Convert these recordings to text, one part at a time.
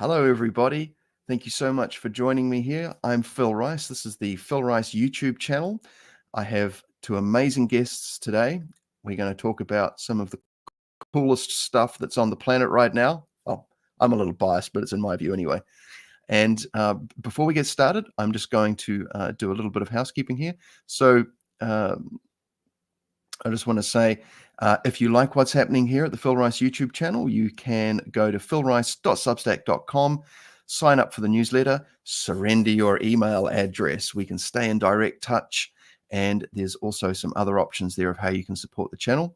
Hello, everybody. Thank you so much for joining me here. I'm Phil Rice. This is the Phil Rice YouTube channel. I have two amazing guests today. We're going to talk about some of the coolest stuff that's on the planet right now. Oh, I'm a little biased, but it's in my view anyway. And before we get started, I'm just going to do a little bit of housekeeping here. So I just want to say, if you like what's happening here at the Phil Rice YouTube channel, you can go to philrice.substack.com, sign up for the newsletter, surrender your email address. We can stay in direct touch, and there's also some other options there of how you can support the channel.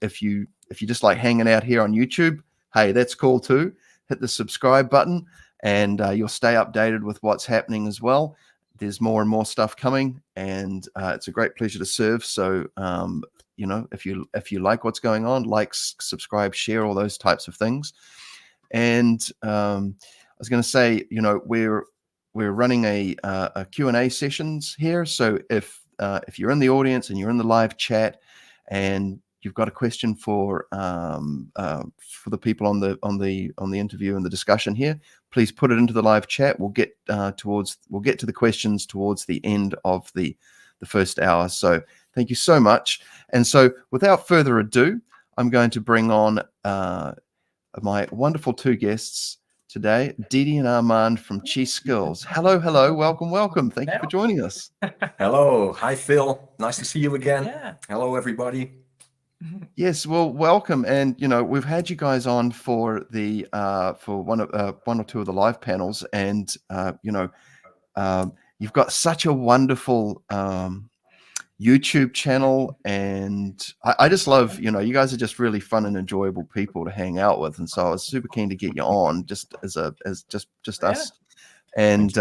If you just like hanging out here on YouTube, hey, that's cool too. Hit the subscribe button, and you'll stay updated with what's happening as well. There's more and more stuff coming, and it's a great pleasure to serve. So, if you like what's going on, like, subscribe, share, all those types of things. And I was going to say, we're running a Q&A sessions here. So if you're in the audience and you're in the live chat, and you've got a question for the people on the interview and the discussion here, please put it into the live chat. We'll get to the questions towards the end of the first hour. So thank you so much. And so without further ado, I'm going to bring on my wonderful two guests today, Didi and Armand from Chi Skills. Hello, welcome. Thank you for joining us. Hello, hi Phil. Nice to see you again. Yeah. Hello, everybody. Yes, well, welcome. And we've had you guys on for the for one or two of the live panels, and you've got such a wonderful YouTube channel, and I just love, you guys are just really fun and enjoyable people to hang out with, and so I was super keen to get you on, just as us, and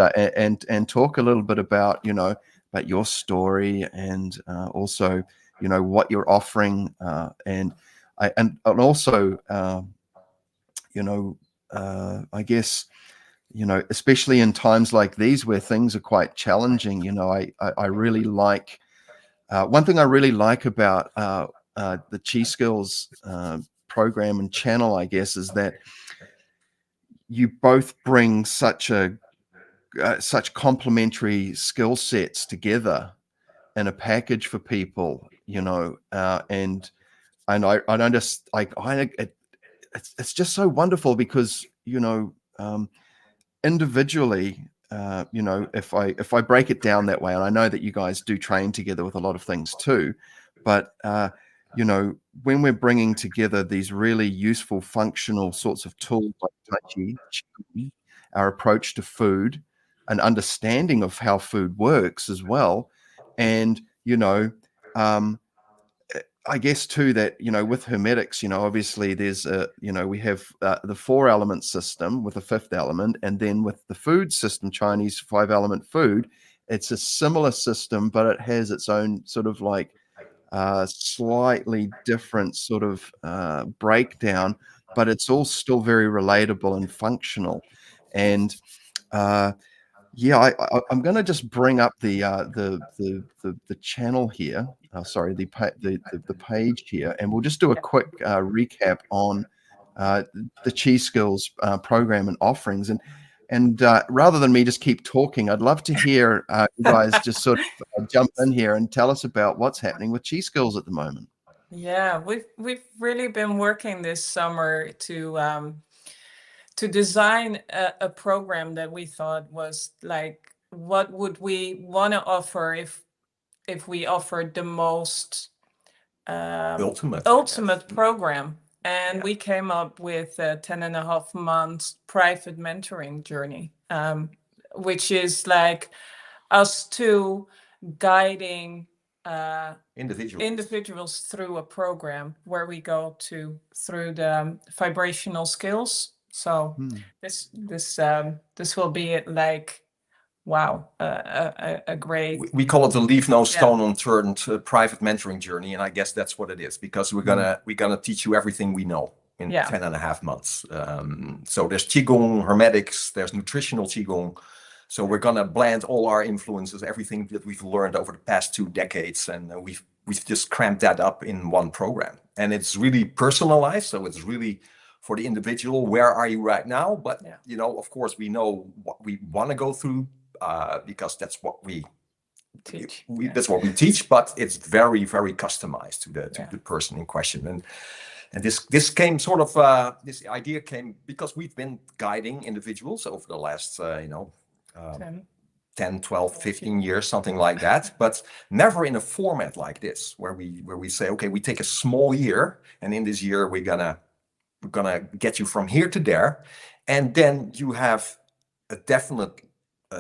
talk a little bit about about your story, and also what you're offering, and also I guess especially in times like these where things are quite challenging. I really like one thing I really like about the Chi Skills program and channel, I guess, is that you both bring such complementary skill sets together in a package for people, and I just like it's just so wonderful because individually, if I break it down that way, and I know that you guys do train together with a lot of things too, but when we're bringing together these really useful, functional sorts of tools like Tai Chi, our approach to food, an understanding of how food works as well, and I guess too that with Hermetics, obviously there's we have the 4-element system with a 5th element, and then with the food system, Chinese 5-element food, it's a similar system, but it has its own sort of like slightly different sort of breakdown, but it's all still very relatable and functional. And yeah, I'm going to just bring up the channel here. Sorry, the page here, and we'll just do a quick recap on the Chi Skills program and offerings. And rather than me just keep talking, I'd love to hear you guys just sort of jump in here and tell us about what's happening with Chi Skills at the moment. Yeah, we've really been working this summer to design a program that we thought was like, what would we want to offer if we offered the most ultimate program. And we came up with a 10.5 months private mentoring journey, which is like us two guiding individuals through a program where we go through the vibrational skills. So this will be like, wow, a great. We call it the Leave No Stone Unturned private mentoring journey, and I guess that's what it is, because we're gonna teach you everything we know in 10.5 months. So there's Qigong, Hermetics, there's nutritional Qigong. So we're gonna blend all our influences, everything that we've learned over the past 2 decades, and we've just cramped that up in one program. And it's really personalized, so it's really for the individual, where are you right now? But, Yeah. you know, of course, we know what we want to go through because that's what we Teach. that's what we teach, but it's very, very customized to the person in question. And this came sort of, this idea came because we've been guiding individuals over the last, 10, 12, 15 years, something like that, but never in a format like this, where we say, okay, we take a small year, and in this year, we're gonna get you from here to there. And then you have a definite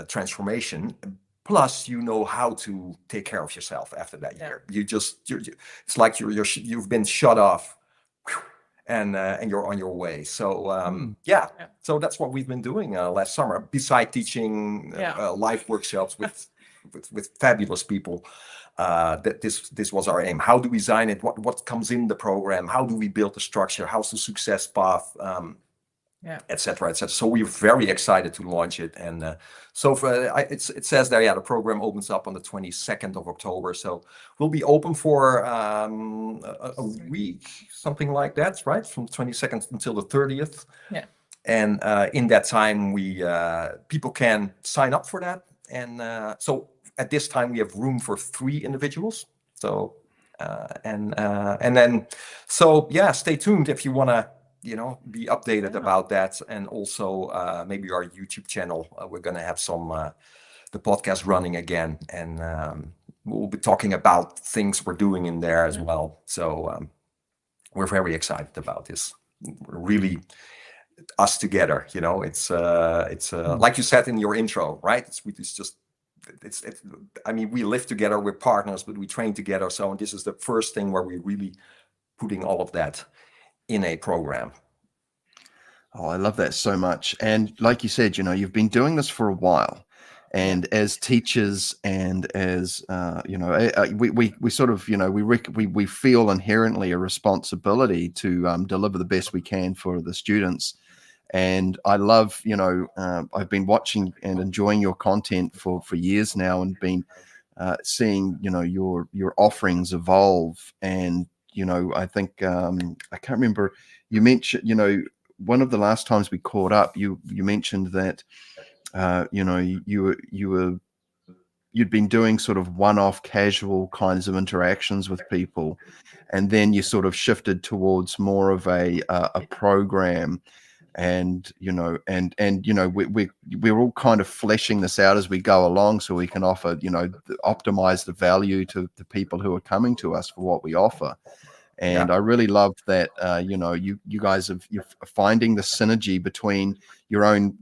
transformation. Plus, you know how to take care of yourself after that year. It's like you've been shut off, and you're on your way. So so that's what we've been doing last summer. Besides teaching live workshops with fabulous people, that this was our aim. How do we design it? What comes in the program? How do we build the structure? How's the success path? Et cetera, et cetera. So we're very excited to launch it. And it says there, the program opens up on the 22nd of October. So we'll be open for a week, something like that, right? From the 22nd until the 30th. Yeah. And in that time, people can sign up for that. And so at this time, we have room for 3 individuals. So, stay tuned if you want to, be updated about that. And also maybe our YouTube channel, we're going to have the podcast running again, and we'll be talking about things we're doing in there as well. So we're very excited about this. We're really us together, it's like you said in your intro, right? I mean, we live together, we're partners, but we train together. So this is the first thing where we're really putting all of that in a program. Oh, I love that so much. And like you said, you've been doing this for a while, and as teachers and as we sort of we feel inherently a responsibility to deliver the best we can for the students. And I love, I've been watching and enjoying your content for years now, and been seeing your offerings evolve. And I think I can't remember, you mentioned one of the last times we caught up, you mentioned that you'd been doing sort of one-off casual kinds of interactions with people, and then you sort of shifted towards more of a program. And we're all kind of fleshing this out as we go along, so we can offer optimize the value to the people who are coming to us for what we offer. And I really love that you guys you're finding the synergy between your own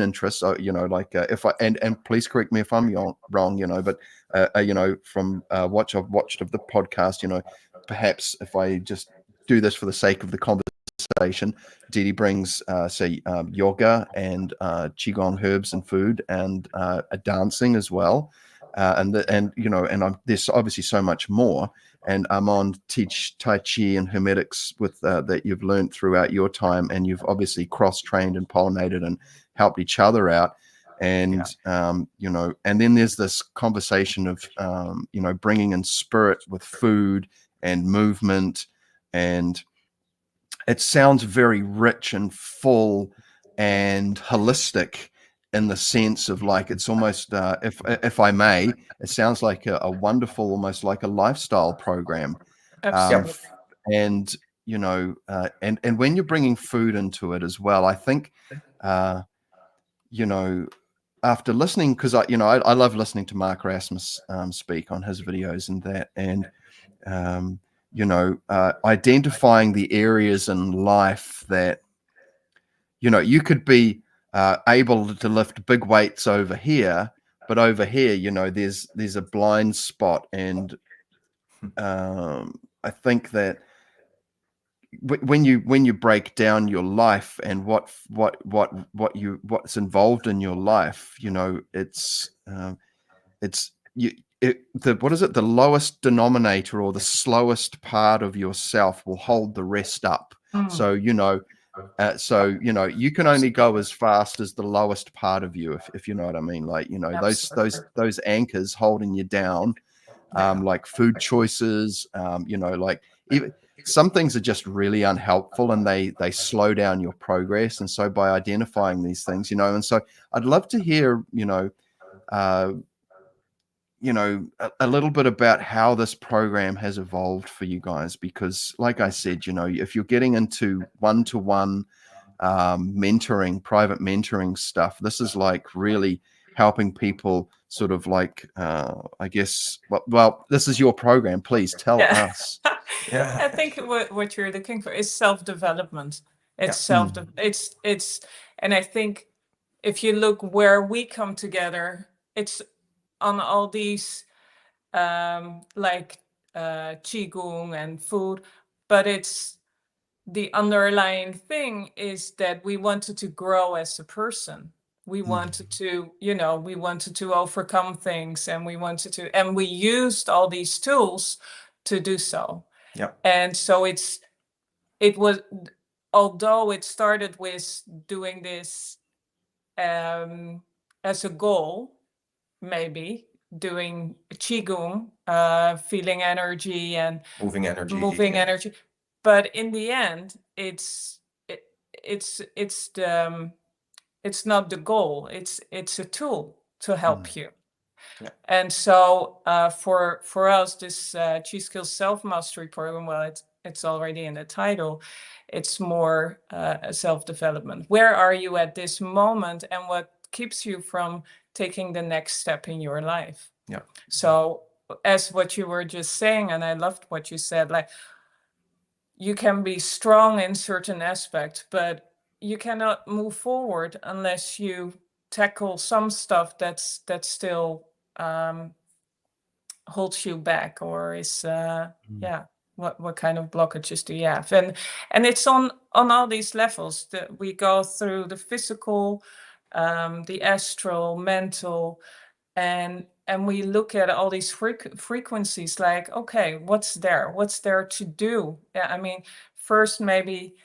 interests. If I and please correct me if I'm wrong, but from what I've watched of the podcast, perhaps if I just do this for the sake of the conversation, Didi brings yoga and qigong herbs and food, and dancing as well, there's obviously so much more. And Armand teach Tai Chi and Hermetics with that you've learned throughout your time, and you've obviously cross-trained and pollinated and helped each other out. And and then there's this conversation of bringing in spirit with food and movement, and it sounds very rich and full and holistic, in the sense of like, it's almost, if I may, it sounds like a wonderful, almost like a lifestyle program. Absolutely. And when you're bringing food into it as well, I think, after listening, because I love listening to Mark Rasmus speak on his videos and that, and identifying the areas in life that you could be able to lift big weights over here, but over here, there's a blind spot. And I think that when you break down your life and what's involved in your life, what is it? The lowest denominator, or the slowest part of yourself, will hold the rest up. So you can only go as fast as the lowest part of you, if you know what I mean. Like, those anchors holding you down, like food choices, like some things are just really unhelpful, and they slow down your progress. And so by identifying these things, and so I'd love to hear, a little bit about how this program has evolved for you guys, because like I said, if you're getting into one-to-one mentoring, private mentoring stuff, this is like really helping people sort of like, I guess, well, this is your program. Please tell us. Yeah. I think what you're looking for is self-development. It's it's, and I think if you look where we come together, it's on all these like qigong and food, but it's the underlying thing is that we wanted to grow as a person. We wanted to, we wanted to overcome things, and we used all these tools to do so. Yeah. And so it was, although it started with doing this as a goal, maybe doing qigong, feeling energy and moving energy, but in the end, it's not the goal. It's a tool to help you. Yeah. And so for us, this Chi Skills Self-Mastery program, well, it's already in the title. It's more self-development. Where are you at this moment, and what keeps you from taking the next step in your life? Yeah. So as what you were just saying, and I loved what you said, like, you can be strong in certain aspects, but you cannot move forward unless you tackle some stuff that's still holds you back, or is what kind of blockages do you have? And it's on all these levels that we go through: the physical, the astral, mental, and we look at all these frequencies, like, okay, what's there to do? I mean, first maybe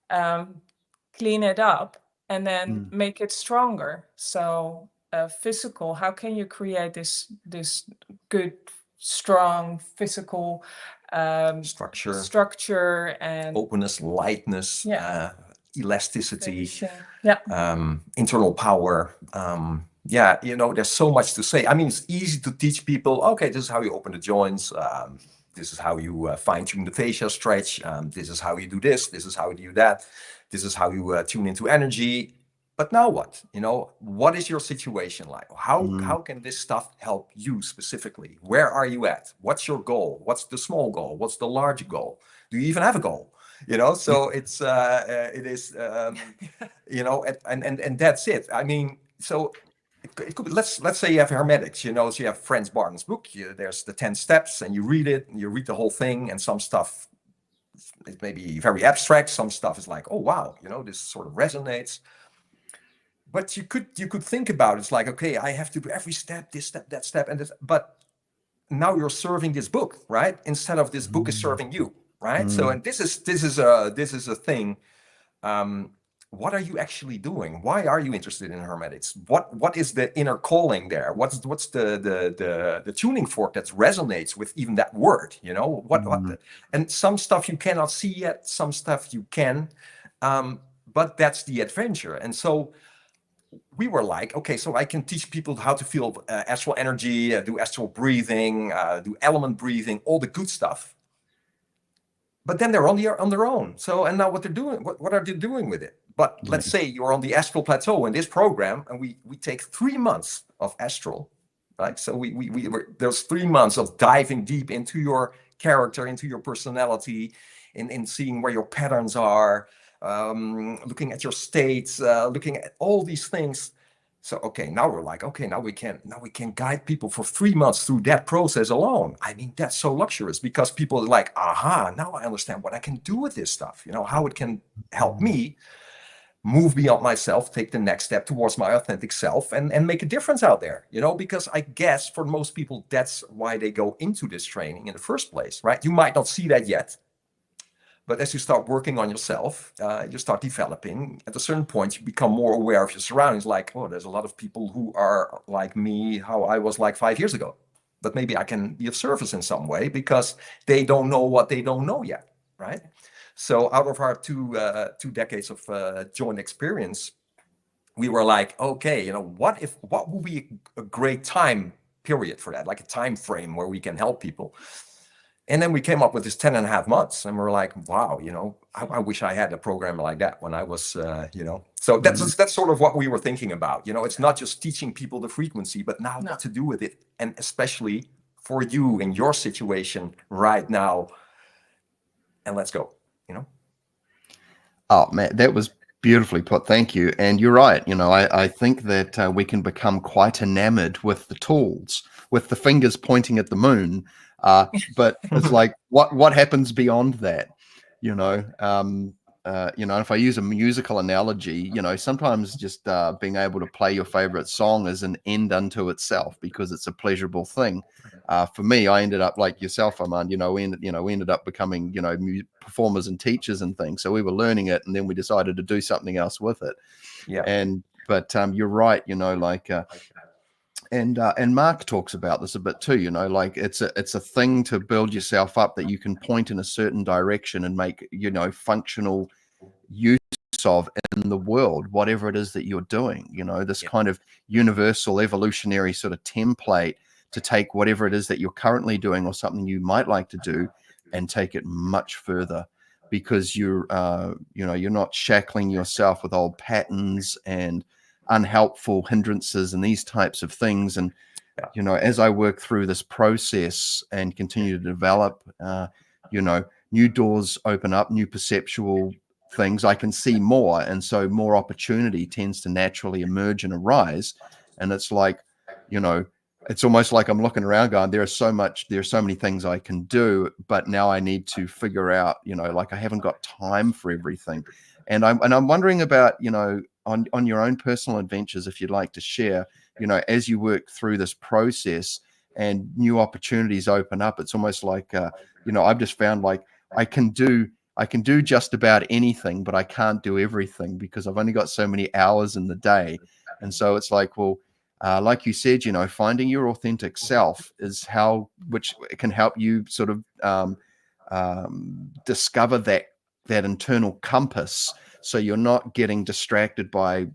clean it up, and then make it stronger. So physical, how can you create this good, strong physical structure and openness, lightness, elasticity, internal power. There's so much to say. I mean, it's easy to teach people, okay, this is how you open the joints. This is how you fine-tune the fascia stretch. This is how you do this. This is how you do that. This is how you tune into energy. But now what? What is your situation like? How can this stuff help you specifically? Where are you at? What's your goal? What's the small goal? What's the large goal? Do you even have a goal? So it's it is and that's it. I mean, so it could be, let's say you have Hermetics, so you have Franz Barton's book. There's the 10 steps, and you read it, and you read the whole thing, and some stuff it may be very abstract. Some stuff is like, oh wow, this sort of resonates. But you could think about it. It's like, okay, I have to do every step, this step, that step, and this. But now you're serving this book, right? Instead of this book is serving you, right? So, and this is a thing. What are you actually doing? Why are you interested in Hermetics? What is the inner calling there? What's the tuning fork that resonates with even that word? And some stuff you cannot see yet, some stuff you can, but that's the adventure. And so we were like, okay, so I can teach people how to feel astral energy, do astral breathing, do element breathing, all the good stuff. But then they're on their own. So, and now what they're doing, what are they doing with it? But let's say you're on the astral plateau in this program, and we take 3 months of astral, right? So there's 3 months of diving deep into your character, into your personality, in seeing where your patterns are, looking at your states, looking at all these things. So, okay, now we're like, okay, now we can guide people for 3 months through that process alone. I mean, that's so luxurious, because people are like, aha, now I understand what I can do with this stuff, how it can help me move beyond myself, take the next step towards my authentic self, and make a difference out there, because I guess for most people, that's why they go into this training in the first place, right? You might not see that yet, but as you start working on yourself, you start developing. At a certain point, you become more aware of your surroundings, like, oh, there's a lot of people who are like me, how I was like 5 years ago. But maybe I can be of service in some way, because they don't know what they don't know yet. right? So out of our two decades of joint experience, we were like, okay, what would be a great time period for that, like a time frame where we can help people? And then we came up with this 10.5 months, and we're like, wow, I wish I had a program like that when I was, So that's sort of what we were thinking about. It's not just teaching people the frequency, but now what to do with it, and especially for you in your situation right now. And let's go. Oh man, that was beautifully put. Thank you. And you're right. I think that we can become quite enamored with the tools, with the fingers pointing at the moon. But it's like, what happens beyond that? If I use a musical analogy, sometimes just being able to play your favorite song is an end unto itself because it's a pleasurable thing. For me, I ended up like yourself, Armand. We ended up becoming performers and teachers and things. So we were learning it, and then we decided to do something else with it. Yeah. But you're right. And Mark talks about this a bit too. Like it's a thing to build yourself up that you can point in a certain direction and make functional use of in the world, whatever it is that you're doing. This kind of universal evolutionary sort of template to take whatever it is that you're currently doing or something you might like to do and take it much further, because you're not shackling yourself with old patterns and unhelpful hindrances and these types of things. And as I work through this process and continue to develop, new doors open up, new perceptual things. I can see more, and so more opportunity tends to naturally emerge and arise. And it's like, it's almost like I'm looking around going, there are so many things I can do, but now I need to figure out, like I haven't got time for everything. And I'm wondering about, on your own personal adventures, if you'd like to share, as you work through this process and new opportunities open up, it's almost like, I've just found like I can do just about anything, but I can't do everything because I've only got so many hours in the day. And so it's like, well, like you said, finding your authentic self is which can help you sort of discover that internal compass. So you're not getting distracted by,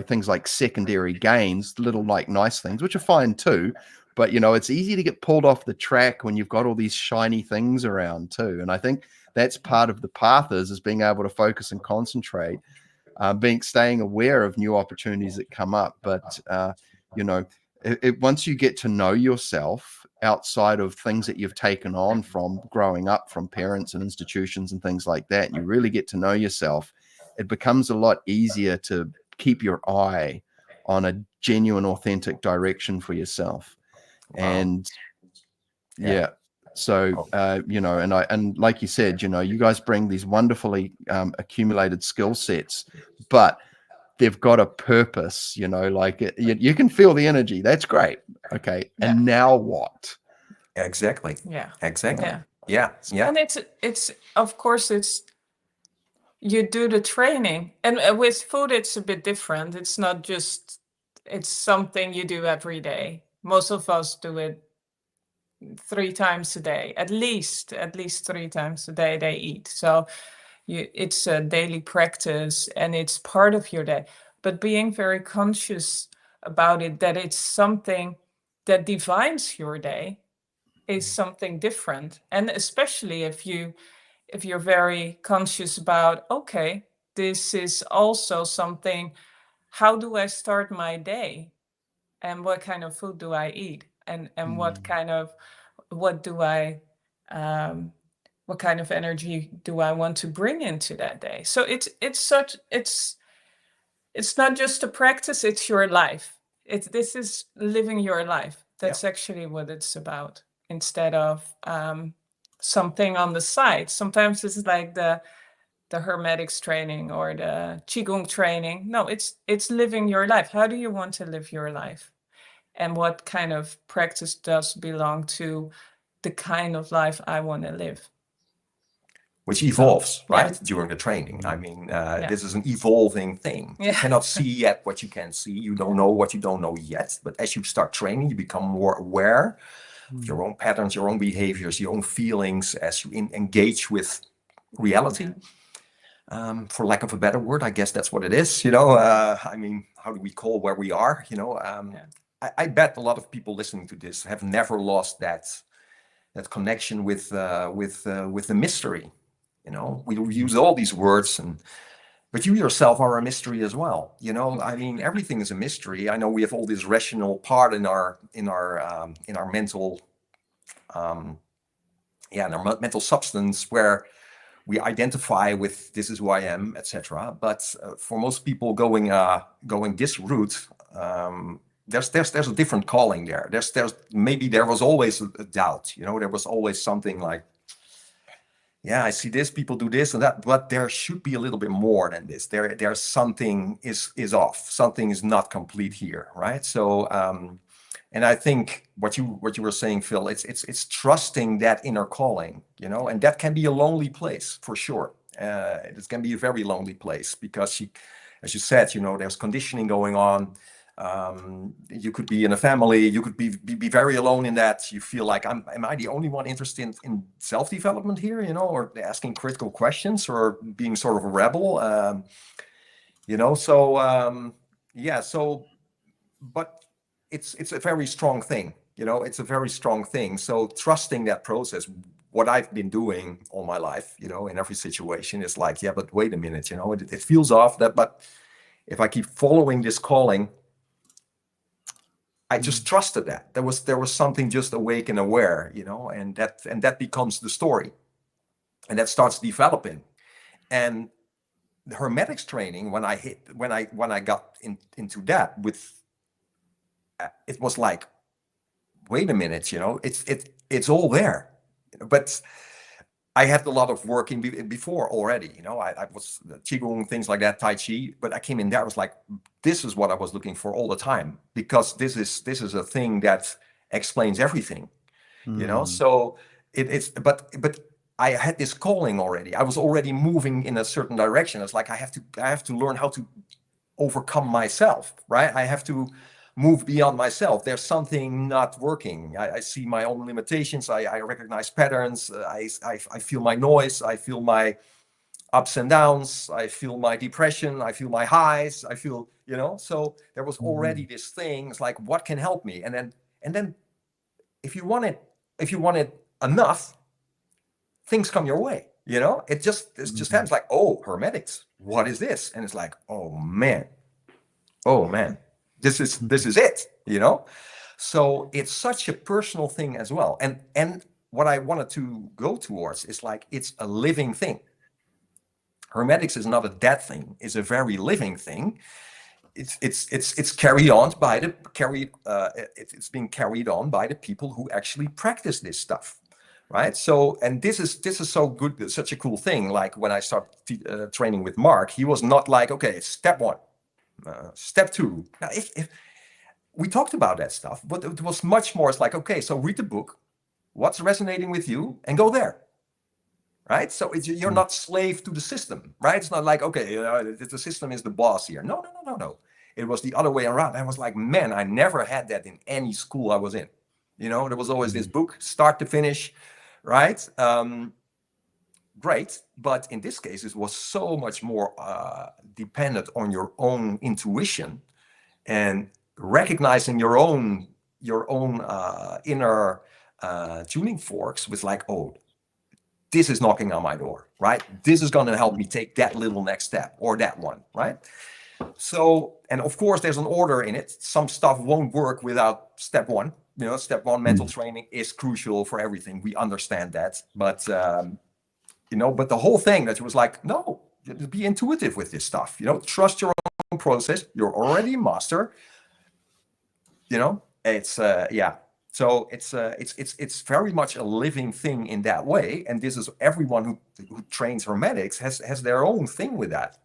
things like secondary gains, little like nice things, which are fine too. But, it's easy to get pulled off the track when you've got all these shiny things around too. And I think that's part of the path is being able to focus and concentrate, staying aware of new opportunities that come up. But, once you get to know yourself outside of things that you've taken on from growing up from parents and institutions and things like that, and you really get to know yourself, it becomes a lot easier to keep your eye on a genuine, authentic direction for yourself. Wow. And so, and like you said, you guys bring these wonderfully accumulated skill sets, but they've got a purpose, like you can feel the energy. That's great. Okay. Yeah. And now what? Exactly. Yeah. Exactly. Yeah. Yeah. Yeah. And it's of course you do the training, and with food, it's a bit different. It's not just, it's something you do every day. Most of us do it 3 times a day, at least 3 times a day they eat. So it's a daily practice and it's part of your day, but being very conscious about it, that it's something that defines your day, is something different. And especially if you're very conscious about, okay, this is also something, how do I start my day? And what kind of food do I eat? And what kind of energy do I want to bring into that day? So it's not just a practice, it's your life. This is living your life. That's actually what it's about, instead of something on the side. Sometimes it's like the Hermetics training or the Qigong training. No, it's living your life. How do you want to live your life? And what kind of practice does belong to the kind of life I want to live? Which evolves, right, during the training. I mean, this is an evolving thing. You cannot see yet what you can see. You don't know what you don't know yet. But as you start training, you become more aware of your own patterns, your own behaviors, your own feelings, as you engage with reality. For lack of a better word, I guess that's what it is. I mean, how do we call where we are? I bet a lot of people listening to this have never lost that connection with the mystery. We use all these words, but you yourself are a mystery as well. I mean, everything is a mystery. I know we have all this rational part in our mental, in our mental substance, where we identify with this is who I am, etc. But for most people going this route, there's a different calling there. Maybe there was always a doubt. There was always something like, yeah, I see this, people do this and that, but there should be a little bit more than this. There's something is off. Something is not complete here, right? So, and I think what you were saying, Phil, it's trusting that inner calling, and that can be a lonely place for sure. It can be a very lonely place because, as you said, there's conditioning going on. You could be in a family, you could be very alone in that. You feel like, am I the only one interested in self-development here, or asking critical questions or being sort of a rebel, but it's a very strong thing, it's a very strong thing. So trusting that process, what I've been doing all my life, in every situation is like, yeah, but wait a minute, it feels off that, but if I keep following this calling, I just trusted that there was something just awake and aware, and that becomes the story, and that starts developing. And the Hermetics training, when I got into that, it was like, wait a minute, it's all there, but I had a lot of work before already. I was Qigong, things like that, Tai Chi, but I came in there, I was like, this is what I was looking for all the time, because this is a thing that explains everything, so but I had this calling already. I was already moving in a certain direction. It's like, I have to learn how to overcome myself, right? I have to move beyond myself. There's something not working. I see my own limitations. I recognize patterns. I feel my noise. I feel my ups and downs. I feel my depression. I feel my highs. I feel, so there was already this thing. It's like, what can help me? And then if you want it enough, things come your way. It just happens, like, oh, Hermetics, what is this? And it's like, oh man, this is it, so it's such a personal thing as well. And what I wanted to go towards is like, it's a living thing. Hermetics is not a dead thing, it's a very living thing. It's carried on by it's being carried on by the people who actually practice this stuff, right? So, and this is so good, such a cool thing. Like when I started training with Mark, he was not like, okay, step 1, step 2. Now, if we talked about that stuff, but it was much more, it's like, okay, so read the book, what's resonating with you, and go there, right? So you're not slave to the system, right? It's not like, okay, the system is the boss here. No. It was the other way around. I was like, man, I never had that in any school I was in. There was always this book, start to finish, right? Great, but in this case, it was so much more dependent on your own intuition and recognizing your own inner tuning forks with like, oh, this is knocking on my door, right? This is going to help me take that little next step or that one, right? So, and of course, there's an order in it. Some stuff won't work without step 1. Step 1 mental training is crucial for everything. We understand that, but but the whole thing that was like, no, be intuitive with this stuff. Trust your own process. You're already a master. It's So it's very much a living thing in that way. And this is everyone who trains Hermetics has their own thing with that.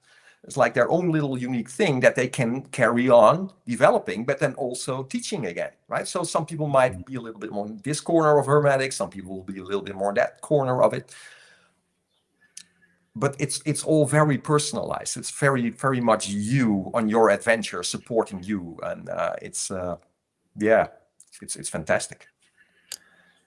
It's like their own little unique thing that they can carry on developing, but then also teaching again, right? So some people might be a little bit more in this corner of Hermetics, some people will be a little bit more in that corner of it. But it's all very personalized. It's very, very much you on your adventure, supporting you. And it's fantastic.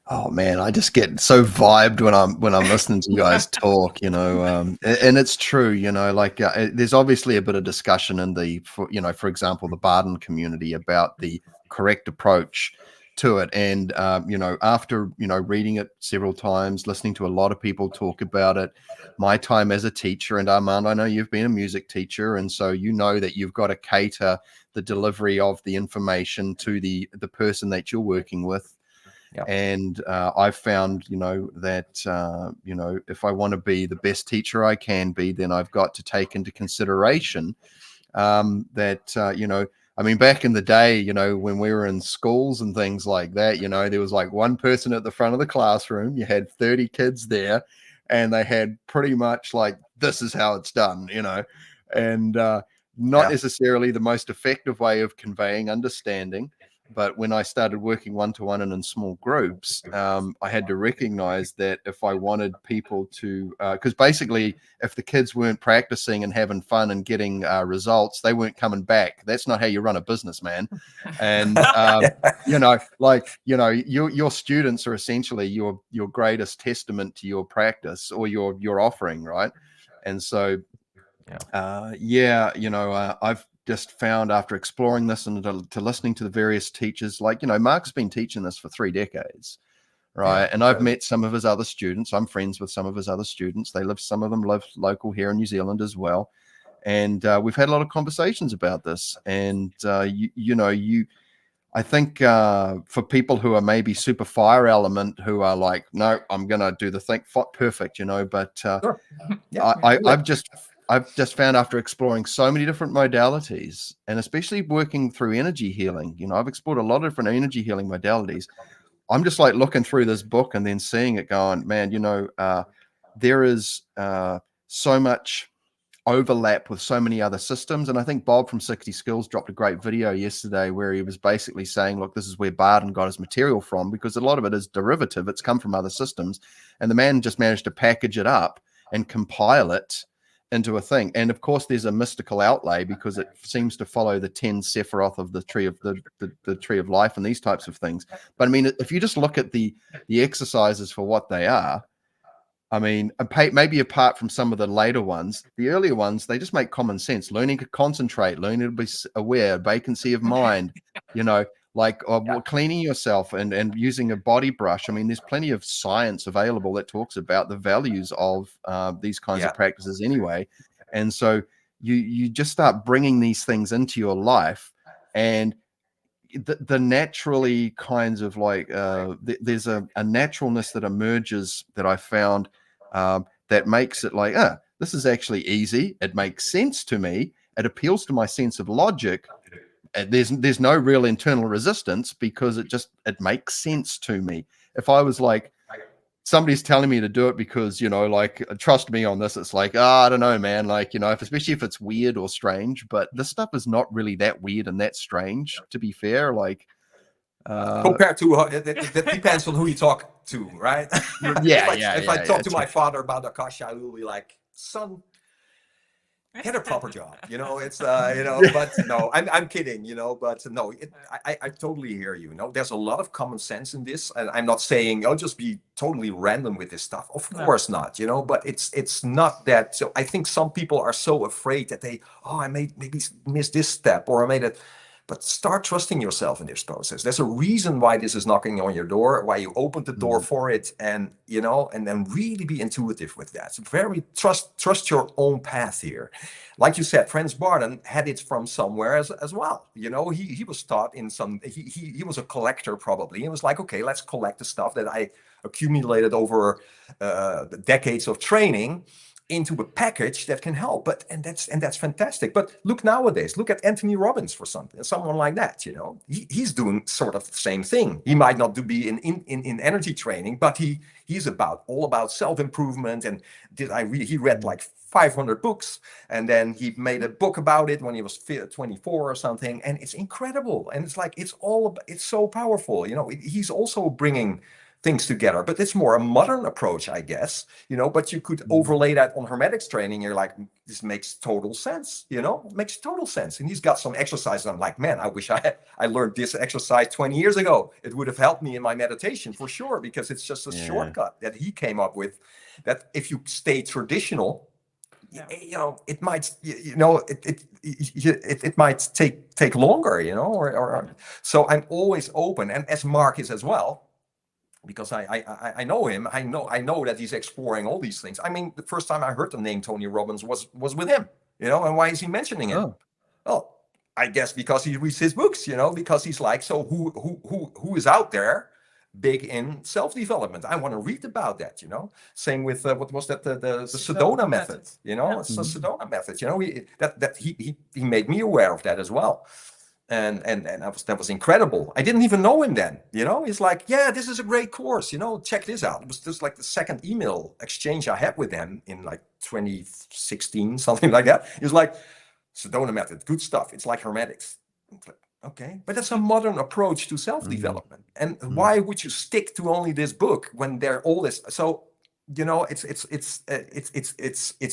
Oh man, I just get so vibed when I'm listening to you guys talk, and it's true, like there's obviously a bit of discussion in for example, the Barden community about the correct approach to it, and after reading it several times, listening to a lot of people talk about it, my time as a teacher, and Armand, I know you've been a music teacher, and so that you've got to cater the delivery of the information to the person that you're working with. Yeah. And I've found, that, if I want to be the best teacher I can be, then I've got to take into consideration that, I mean, back in the day, when we were in schools and things like that, there was like one person at the front of the classroom, you had 30 kids there, and they had pretty much like, this is how it's done, and not necessarily the most effective way of conveying understanding. But when I started working one-to-one and in small groups, I had to recognize that if I wanted people to, because basically if the kids weren't practicing and having fun and getting results, they weren't coming back. That's not how you run a business, man. And, your students are essentially your greatest testament to your practice or your offering, right? And so, I've just found after exploring this and to listening to the various teachers, like, Mark's been teaching this for 3 decades, right? And I've met some of his other students. I'm friends with some of his other students. Some of them live local here in New Zealand as well. And we've had a lot of conversations about this. And, I think for people who are maybe super fire element, who are like, no, I'm going to do the thing perfect, but Sure. I've just found after exploring so many different modalities, and especially working through energy healing, I've explored a lot of different energy healing modalities. I'm just like looking through this book and then seeing it going, man, there is so much overlap with so many other systems. And I think Bob from 60 Skills dropped a great video yesterday where he was basically saying, look, this is where Barden got his material from, because a lot of it is derivative. It's come from other systems. And the man just managed to package it up and compile it into a thing. And of course there's a mystical outlay because it seems to follow the 10 Sephiroth of the tree of the tree of life and these types of things. But I mean, if you just look at the exercises for what they are, I mean, maybe apart from some of the later ones, the earlier ones, they just make common sense. Learning to concentrate, learning to be aware, vacancy of mind, like cleaning yourself and using a body brush. I mean, there's plenty of science available that talks about the values of these kinds of practices anyway. And so you just start bringing these things into your life, and the naturally kinds of like there's a naturalness that emerges that I found that makes it like, this is actually easy. It makes sense to me. It appeals to my sense of logic. There's no real internal resistance because it makes sense to me. If I was like, somebody's telling me to do it because, like, trust me on this, it's like, I don't know, man. Like, especially if it's weird or strange, but this stuff is not really that weird and that strange, to be fair. Like, compared to, that depends on who you talk to, right? If I talk to my father about Akasha, I will be like, son, get a proper job, it's but no, I'm kidding, but no, I totally hear you. There's a lot of common sense in this, and I'm not saying I'll just be totally random with this stuff, of course not, but it's not that. So I think some people are so afraid that I maybe miss this step, or I made it. But start trusting yourself in this process. There's a reason why this is knocking on your door, why you opened the door for it, and and then really be intuitive with that. So trust your own path here. Like you said, Franz Barden had it from somewhere as well. He was taught in some. He was a collector probably. He was like, okay, let's collect the stuff that I accumulated over decades of training into a package that can help. And that's fantastic. But look nowadays, look at Anthony Robbins for someone like that. He's doing sort of the same thing. He might not be in energy training, but he's all about self-improvement. And he read like 500 books, and then he made a book about it when he was 24 or something. And it's incredible. And it's like, it's so powerful. He's also bringing things together. But it's more a modern approach, I guess, but you could overlay that on Hermetics training. You're like, this makes total sense, it makes total sense. And he's got some exercises. I'm like, man, I wish I learned this exercise 20 years ago. It would have helped me in my meditation for sure, because it's just a shortcut that he came up with, that if you stay traditional, it might, it might take longer, or so I'm always open. And as Mark is as well, because I know him, I know that he's exploring all these things. I mean, the first time I heard the name Tony Robbins was with him, and why is he mentioning it? Oh, I guess because he reads his books, because he's like, so who is out there big in self-development? I want to read about that, Same with what was that, the Sedona method, it's the Sedona method, he made me aware of that as well. And that was incredible. I didn't even know him then, He's like, yeah, this is a great course, check this out. It was just like the second email exchange I had with him in like 2016, something like that. He was like, Sedona method, good stuff. It's like Hermetics. Okay, but that's a modern approach to self-development. And why would you stick to only this book when they're all this? So, it's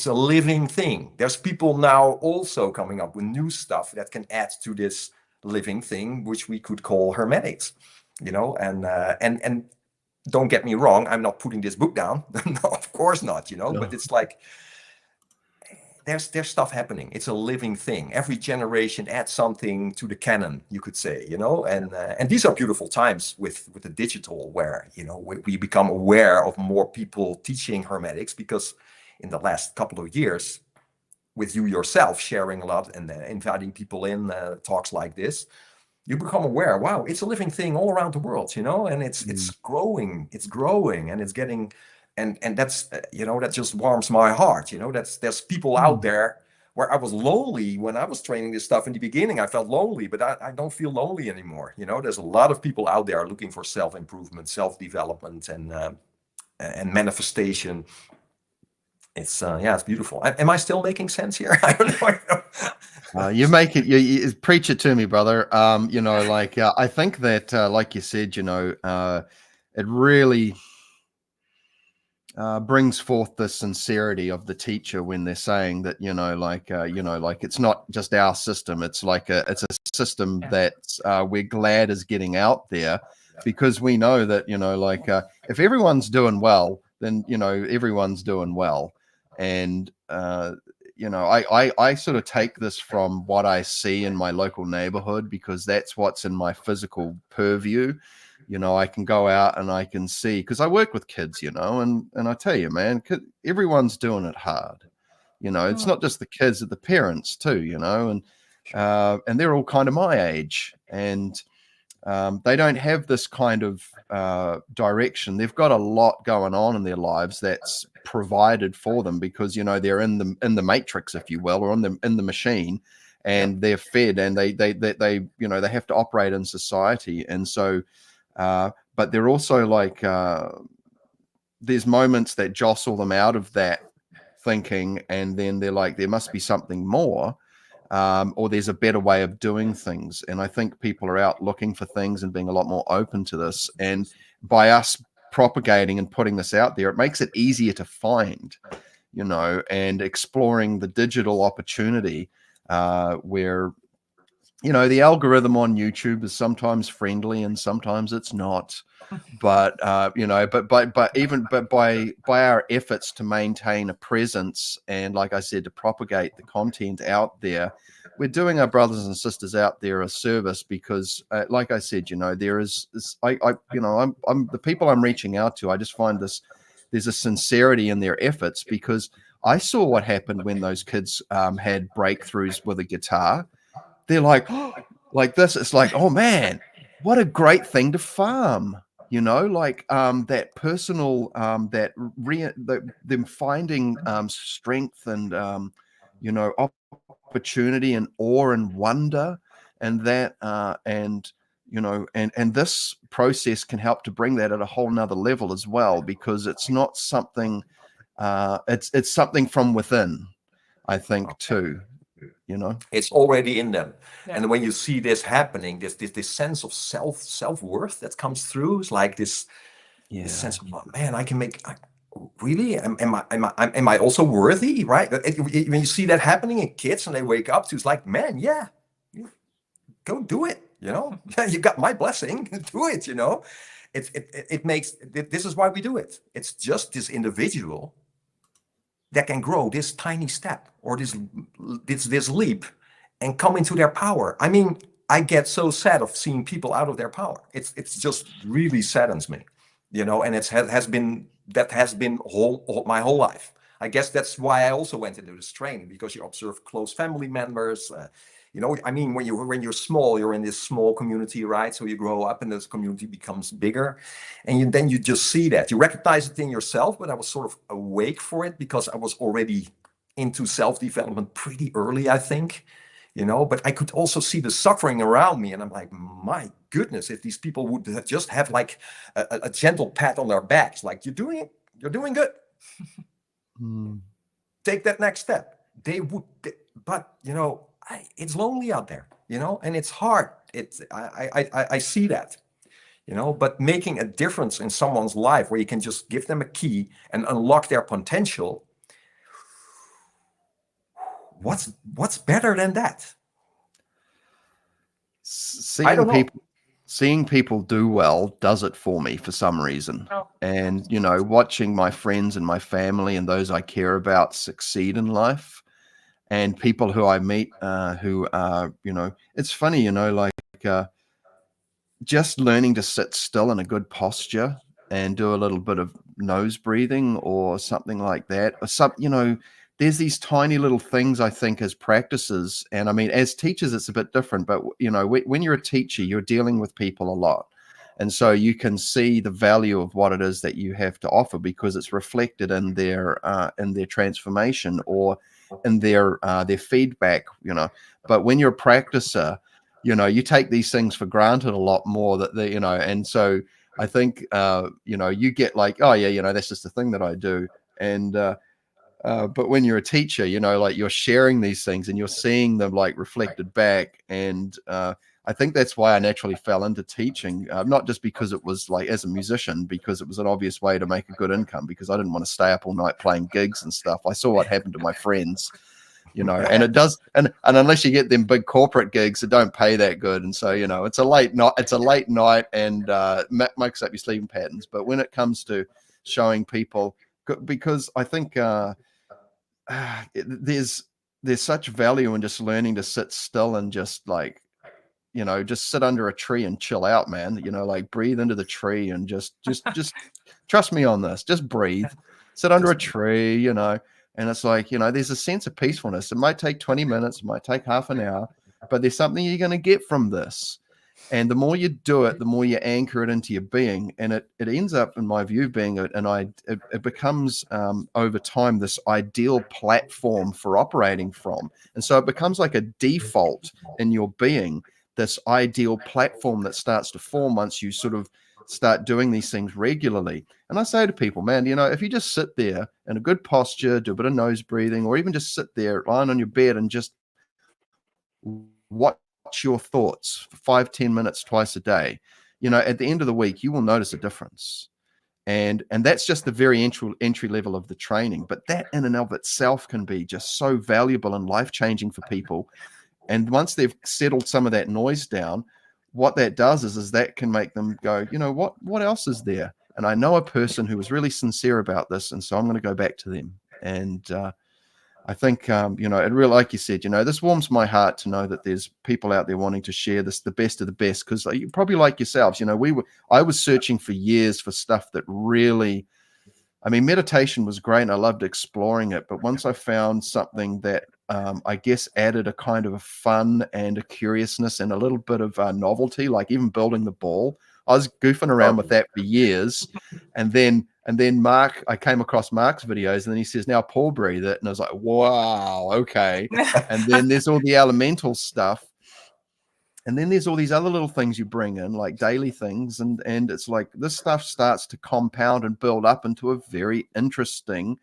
a living thing. There's people now also coming up with new stuff that can add to this living thing, which we could call Hermetics. And don't get me wrong, I'm not putting this book down. No, of course not. But it's like, there's stuff happening. It's a living thing. Every generation adds something to the canon, you could say, and these are beautiful times with the digital, where, we become aware of more people teaching Hermetics, because in the last couple of years, with you yourself sharing a lot and inviting people in talks like this, you become aware, wow, it's a living thing all around the world, and it's growing, and it's getting, and that's, that just warms my heart, there's people out there where I was lonely when I was training this stuff in the beginning. I felt lonely, but I don't feel lonely anymore. There's a lot of people out there looking for self-improvement, self-development, and manifestation. It's it's beautiful. Am I still making sense here? I don't know. You make it. You preach it to me, brother. I think that, like you said, it really brings forth the sincerity of the teacher when they're saying that, it's not just our system. It's like it's a system that we're glad is getting out there, because we know that, if everyone's doing well, then, everyone's doing well. And, I sort of take this from what I see in my local neighborhood, because that's what's in my physical purview. I can go out and I can see, because I work with kids, and I tell you, man, everyone's doing it hard. It's not just the kids, it's the parents too, and they're all kind of my age, and they don't have this kind of direction. They've got a lot going on in their lives that's provided for them, because they're in the matrix, if you will, or in the machine, and they're fed, and they have to operate in society. And so but they're also like, there's moments that jostle them out of that thinking, and then they're like, there must be something more, or there's a better way of doing things. And I think people are out looking for things and being a lot more open to this. And by us propagating and putting this out there, it makes it easier to find, and exploring the digital opportunity, where, the algorithm on YouTube is sometimes friendly and sometimes it's not. But but by our efforts to maintain a presence, and like I said, to propagate the content out there, we're doing our brothers and sisters out there a service, because like I said, there is I'm the people I'm reaching out to, I just find there's a sincerity in their efforts, because I saw what happened when those kids had breakthroughs with a guitar. They're like, oh, like this. It's like, oh man, what a great thing to farm. That personal, them finding strength and opportunity and awe and wonder, and that and this process can help to bring that at a whole nother level as well, because it's not something, it's something from within, I think, too. It's already in them. And when you see this happening, this sense of self-worth that comes through, it's like this This sense of, oh, man, I can make. Really? Am I also worthy? Right? When you see that happening in kids and they wake up to, it's like, man, yeah, go do it. You know, you got my blessing. Do it. You know, it makes. This is why we do it. It's just this individual that can grow this tiny step or this leap and come into their power. I mean, I get so sad of seeing people out of their power. It's just really saddens me, you know, and it has been my whole life. I guess that's why I also went into this training, because you observe close family members. You know, I mean, when you're small, you're in this small community, right? So you grow up and this community becomes bigger, and then you just see that. You recognize it in yourself, but I was sort of awake for it because I was already into self-development pretty early, I think, you know, but I could also see the suffering around me. And I'm like, my goodness, if these people would just have like a gentle pat on their backs, like, you're doing good. Take that next step. They would, but you know, it's lonely out there, you know, and it's hard. I see that, you know, but making a difference in someone's life where you can just give them a key and unlock their potential. What's better than that? Seeing people do well does it for me for some reason. And, you know, watching my friends and my family and those I care about succeed in life, and people who I meet who are, you know, it's funny, you know, like just learning to sit still in a good posture and do a little bit of nose breathing or something like that, or some, you know, there's these tiny little things, I think, as practices. And I mean, as teachers, it's a bit different, but you know, when you're a teacher, you're dealing with people a lot. And so you can see the value of what it is that you have to offer, because it's reflected in their transformation or in their feedback, you know. But when you're a practicer, you know, you take these things for granted a lot more, that they, you know, and so I think, you know, you get like, oh yeah, you know, that's just the thing that I do. And, but when you're a teacher, you know, like you're sharing these things and you're seeing them like reflected back. And I think that's why I naturally fell into teaching, not just because it was like as a musician, because it was an obvious way to make a good income, because I didn't want to stay up all night playing gigs and stuff. I saw what happened to my friends, you know, and it does. And unless you get them big corporate gigs that don't pay that good. And so, you know, it's a late night and makes up your sleeping patterns. But when it comes to showing people, because I think, there's such value in just learning to sit still and just like, you know, just sit under a tree and chill out, man. You know, like breathe into the tree and just trust me on this. Just breathe, sit under a tree, you know. And it's like, you know, there's a sense of peacefulness. It might take 20 minutes, it might take half an hour, but there's something you're going to get from this. And the more you do it, the more you anchor it into your being. And it ends up, in my view, being it becomes over time this ideal platform for operating from. And so it becomes like a default in your being, this ideal platform that starts to form once you sort of start doing these things regularly. And I say to people, man, you know, if you just sit there in a good posture, do a bit of nose breathing, or even just sit there lying on your bed and just watch your thoughts for 5-10 minutes twice a day, you know, at the end of the week, you will notice a difference. And that's just the very entry level of the training. But that in and of itself can be just so valuable and life-changing for people. And once they've settled some of that noise down, what that does is that can make them go, you know, what else is there? And I know a person who was really sincere about this, and so I'm going to go back to them. And I think, you know, it really, like you said, you know, this warms my heart to know that there's people out there wanting to share this, the best of the best, because probably like yourselves, you know, I was searching for years for stuff that really, I mean, meditation was great and I loved exploring it. But once I found something that I guess added a kind of a fun and a curiousness and a little bit of novelty, like even building the ball, I was goofing around with that for years. And then Mark, I came across Mark's videos, and then he says, now Paul breathe it. And I was like, wow, okay. And then there's all the elemental stuff. And then there's all these other little things you bring in, like daily things. And it's like this stuff starts to compound and build up into a very interesting,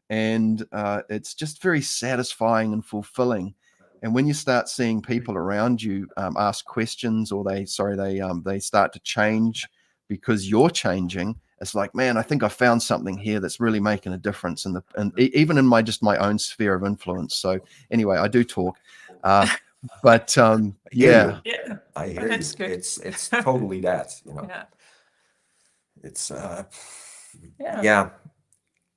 and it's just very satisfying and fulfilling. And when you start seeing people around you ask questions, or they start to change because you're changing, it's like, man, I think I found something here that's really making a difference even in my own sphere of influence. So anyway, I do talk, but yeah. I hear you. That's good. It's totally that, you know. Yeah. It's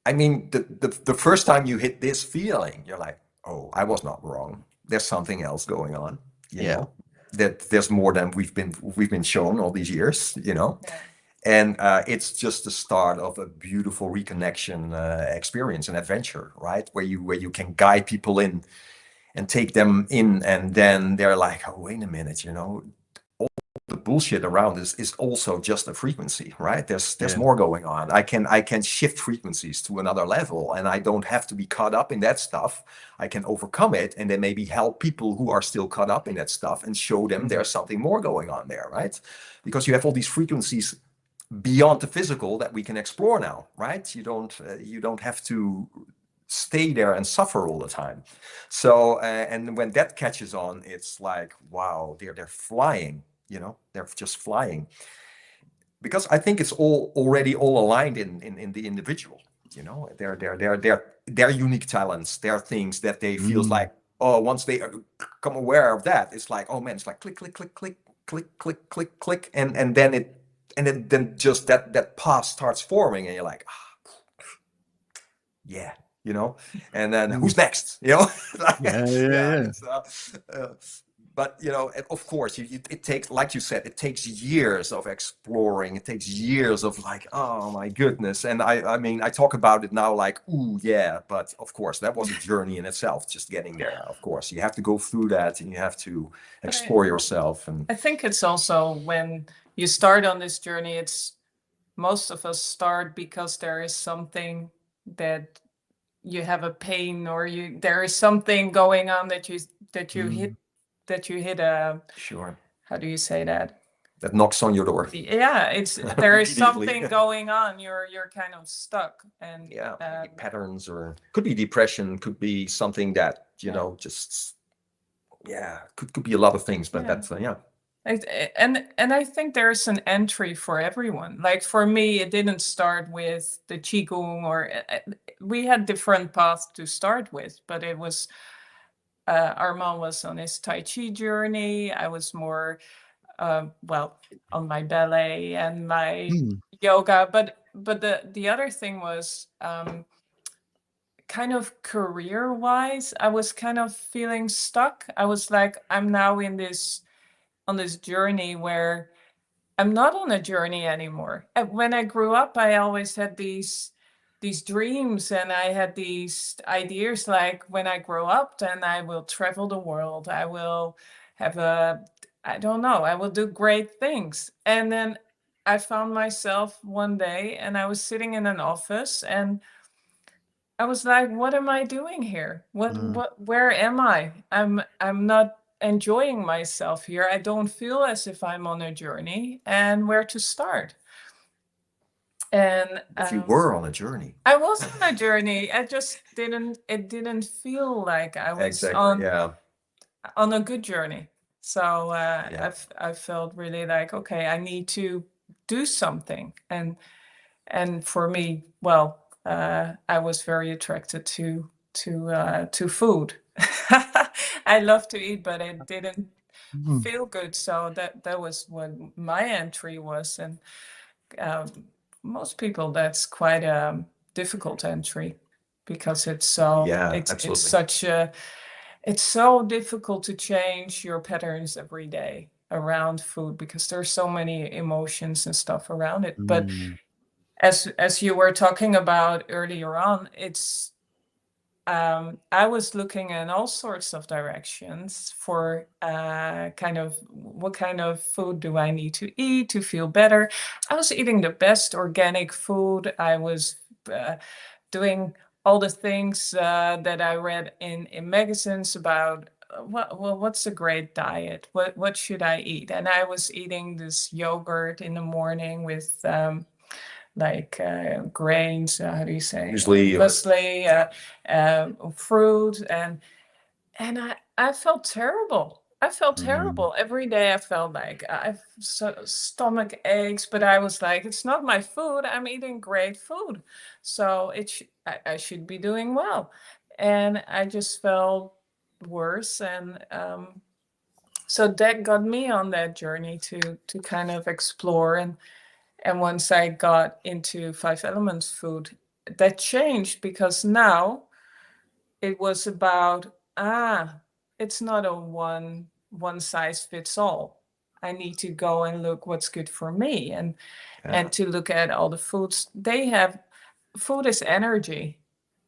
I mean, the first time you hit this feeling, you're like, oh, I was not wrong. There's something else going on, you know, that there's more than we've been shown all these years, you know. Yeah. And it's just the start of a beautiful reconnection experience and adventure, right? Where you can guide people in and take them in, and then they're like, oh, wait a minute, you know, all the bullshit around is also just a frequency, right? There's more going on. I can shift frequencies to another level, and I don't have to be caught up in that stuff. I can overcome it, and then maybe help people who are still caught up in that stuff and show them there's something more going on there, right? Because you have all these frequencies beyond the physical that we can explore now, right? You don't have to stay there and suffer all the time. So and when that catches on, it's like, wow, they're flying, you know, they're just flying, because I think it's already all aligned in the individual, you know. Their unique talents, their things that they feels like, oh, once they become aware of that, it's like, oh man, it's like click click click click click click click click, and then just that path starts forming, and you're like, yeah, you know, and then who's next, you know. But you know, of course, it takes, like you said, it takes years of exploring. It takes years of like, oh my goodness. And I mean, I talk about it now like, ooh, yeah. But of course, that was a journey in itself, just getting there. Of course, you have to go through that, and you have to explore yourself. And I think it's also when you start on this journey, it's most of us start because there is something that you have a pain, or there is something going on that you hit a, sure, how do you say that knocks on your door. Yeah, it's there is something going on, you're kind of stuck, and patterns, or could be depression, could be something that, you know, just could be a lot of things, but that's and I think there's an entry for everyone. Like for me, it didn't start with the Qigong, or we had different paths to start with, but it was Armand was on his Tai Chi journey. I was more on my ballet and my yoga, but the other thing was kind of career-wise, I was kind of feeling stuck. I was like, I'm now on this journey where I'm not on a journey anymore. When I grew up, I always had these dreams, and I had these ideas like, when I grow up, then I will travel the world. I will have I don't know, I will do great things. And then I found myself one day, and I was sitting in an office, and I was like, what am I doing here? Where am I? I'm not enjoying myself here. I don't feel as if I'm on a journey, and where to start. And if you were on a journey, I was on a journey. I just didn't feel like I was on a good journey. So I felt really like, okay, I need to do something. And for me, I was very attracted to food. I love to eat, but it didn't feel good. So that was what my entry was. And most people, that's quite a difficult entry, because it's so it's so difficult to change your patterns every day around food, because there's so many emotions and stuff around it. But as you were talking about earlier on, it's I was looking in all sorts of directions for kind of what kind of food do I need to eat to feel better. I was eating the best organic food. I was doing all the things that I read in magazines about what's a great diet? What should I eat? And I was eating this yogurt in the morning with grains, how do you say? Muesli, fruit, and I felt terrible. I felt terrible. Every day I felt like I have stomach aches, but I was like, it's not my food. I'm eating great food. So I should be doing well. And I just felt worse. And so that got me on that journey to kind of explore. And once I got into 5 Elements food, that changed, because now it was about, it's not a one size fits all. I need to go and look what's good for me, and to look at all the foods they have. Food is energy.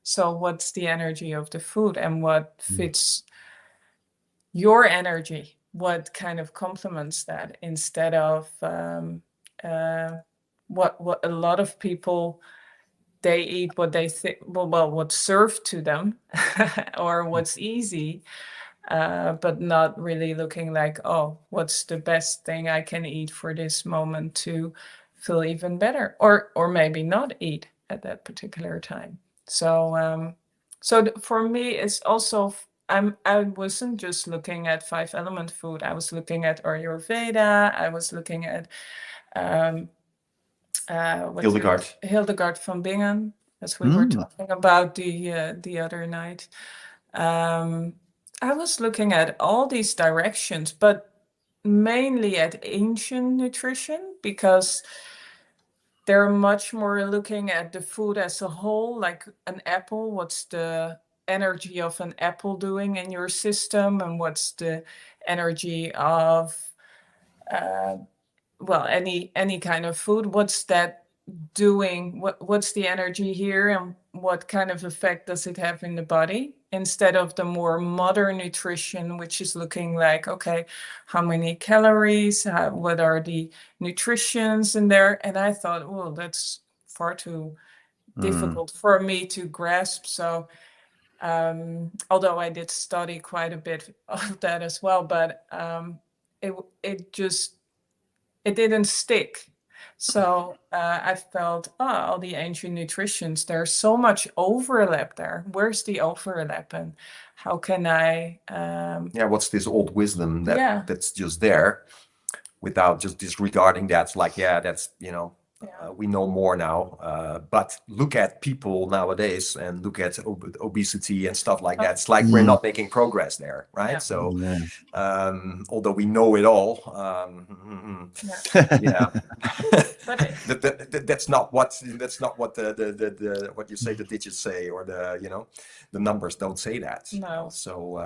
So what's the energy of the food, and what fits your energy? What kind of complements that, instead of what a lot of people, they eat what they think, well, what's served to them or what's easy, but not really looking like, oh, what's the best thing I can eat for this moment to feel even better, or maybe not eat at that particular time. So for me, it's also, I wasn't just looking at 5 Element food. I was looking at Ayurveda. I was looking at Hildegard von Bingen, as we were talking about the other night. I was looking at all these directions, but mainly at ancient nutrition, because they're much more looking at the food as a whole, like an apple. What's the energy of an apple doing in your system, and what's the energy of any kind of food? What's that doing? What's the energy here, and what kind of effect does it have in the body, instead of the more modern nutrition, which is looking like, okay, how many calories, what are the nutritions in there? And I thought, well, that's far too difficult for me to grasp. So although I did study quite a bit of that as well, but it didn't stick. So I felt, all the ancient nutritions, there's so much overlap there. Where's the overlap, and how can I? What's this old wisdom that's just there, without just disregarding that? It's like, that's, we know more now. But look at people nowadays, and look at obesity and stuff like that. It's like we're not making progress there, right? Yeah. So, although we know it all, that's not what the what you say the digits say, or the numbers don't say that. No. So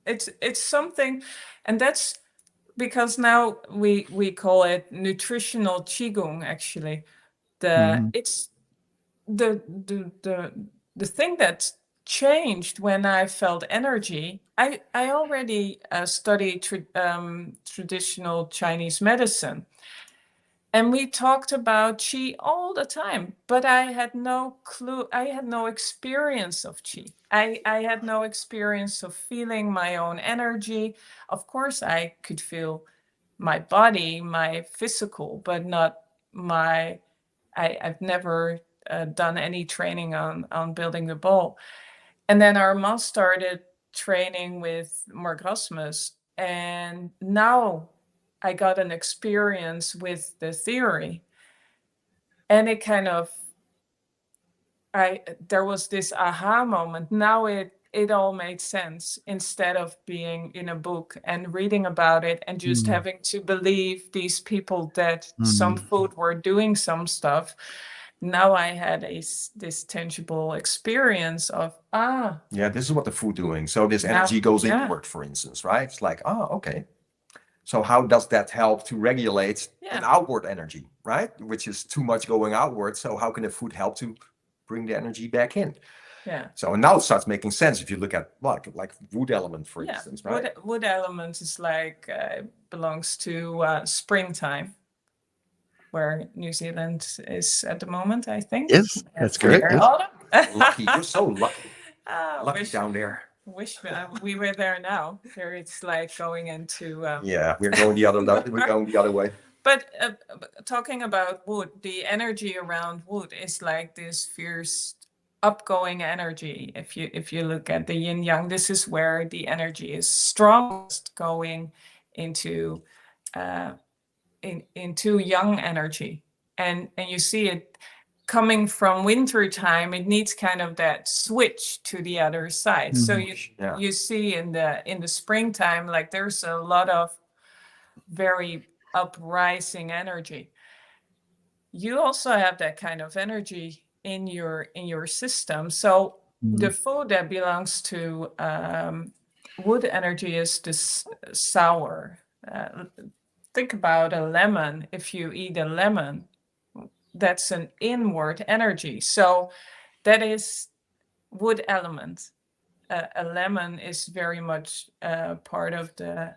it's something, and that's because now we call it nutritional qigong. Actually, it's the thing that changed when I felt energy. I already studied traditional Chinese medicine, and we talked about qi all the time, but I had no clue. I had no experience of qi. I had no experience of feeling my own energy. Of course, I could feel my body, my physical, but not my. I've never done any training on building the ball. And then Armand started training with Mark Rasmus, and now I got an experience with the theory, and it kind of, there was this aha moment. Now it all made sense, instead of being in a book and reading about it and just having to believe these people that some food were doing some stuff. Now I had this tangible experience of, this is what the food doing. So this energy goes inward, for instance, right? It's like, okay. So how does that help to regulate an outward energy, right? Which is too much going outward. So how can the food help to bring the energy back in? Yeah. So now it starts making sense if you look at like wood element, for instance, right? Wood element is like belongs to springtime, where New Zealand is at the moment, I think. Yes, that's correct. Yes. Lucky, you're so lucky. Lucky down there. Wish we were there now. There, it's like going into. We're going the other. We're going the other way. But talking about wood, the energy around wood is like this fierce upgoing energy. If you look at the yin yang, this is where the energy is strongest, going into into young energy, and you see it coming from winter time. It needs kind of that switch to the other side. So you see in the springtime, like there's a lot of very uprising energy. You also have that kind of energy in your system. So the food that belongs to wood energy is this sour. Think about a lemon. If you eat a lemon, that's an inward energy. So that is wood element. A lemon is very much part of the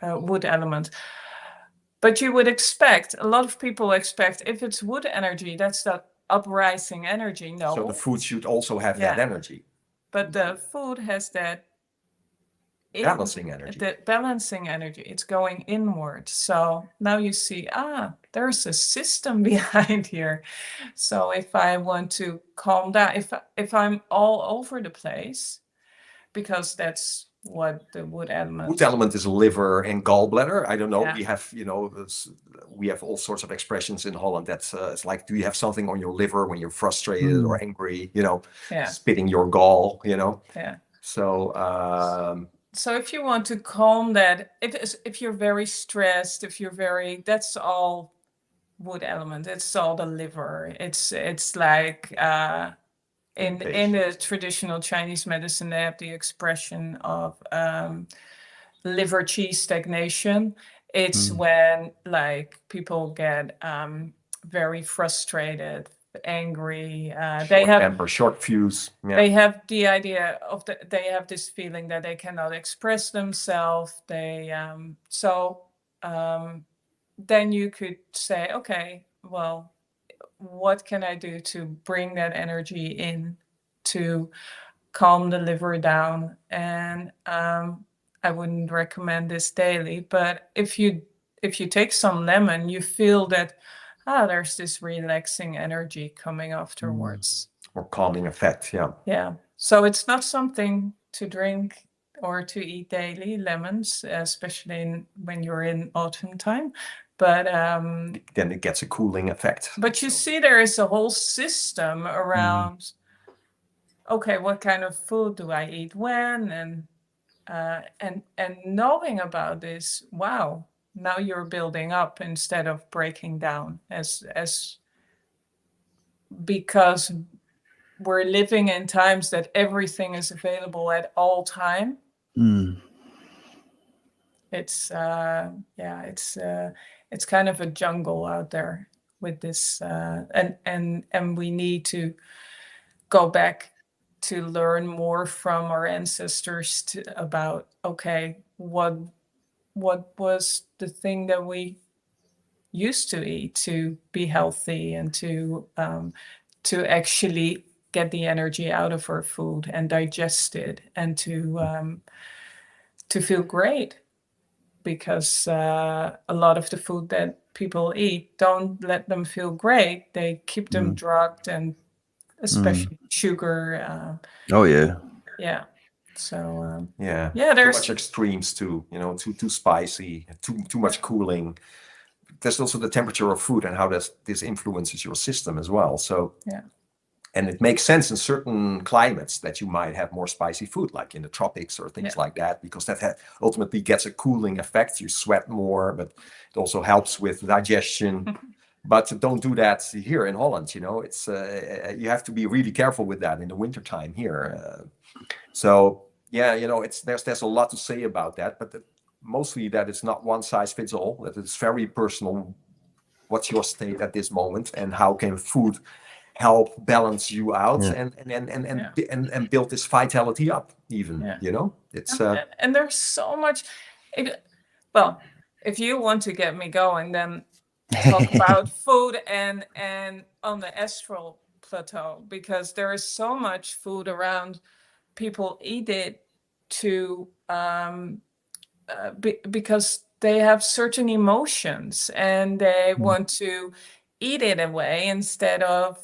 wood element. But you would expect, a lot of people expect, if it's wood energy, that's that uprising energy. No. So the food should also have that energy. But the food has that balancing energy. The balancing energy. It's going inward. So now you see, there's a system behind here. So if I want to calm down, if I'm all over the place, because that's what the wood element. Wood element is liver and gallbladder. I don't know. We have, we have all sorts of expressions in Holland. That's it's like, do you have something on your liver when you're frustrated or angry? Spitting your gall. Yeah. So if you want to calm that, if you're very stressed, that's all wood element. It's all the liver. It's like in the traditional Chinese medicine, they have the expression of liver qi stagnation. It's when like people get very frustrated, angry. They have temper, short fuse. Yeah. They have the idea of they have this feeling that they cannot express themselves. Then you could say, okay, well, what can I do to bring that energy in to calm the liver down? And I wouldn't recommend this daily, but if you take some lemon, you feel that there's this relaxing energy coming afterwards. Or calming effect, Yeah. So it's not something to drink or to eat daily, lemons, especially when you're in autumn time. But then it gets a cooling effect. But you see, there is a whole system around. Okay, what kind of food do I eat when, and knowing about this. Wow, now you're building up instead of breaking down, because we're living in times that everything is available at all time. It's it's kind of a jungle out there with this, and we need to go back to learn more from our ancestors about, okay, what was the thing that we used to eat to be healthy and to actually get the energy out of our food and digest it and to feel great. Because a lot of the food that people eat don't let them feel great. They keep them drugged, and especially sugar. Yeah. So there's too much extremes too. Too spicy, too much cooling. There's also the temperature of food and how this influences your system as well. So and it makes sense in certain climates that you might have more spicy food, like in the tropics or things like that, because that ultimately gets a cooling effect. You sweat more, but it also helps with digestion. But don't do that here in Holland. It's you have to be really careful with that in the wintertime here. There's a lot to say about that, but mostly that it's not one size fits all. That it's very personal. What's your state at this moment, and how can food help balance you out and build this vitality up even. It's and there's so much. Well, if you want to get me going, then talk about food and on the astral plateau, because there is so much food around. People eat it to because they have certain emotions and they want to eat it away instead of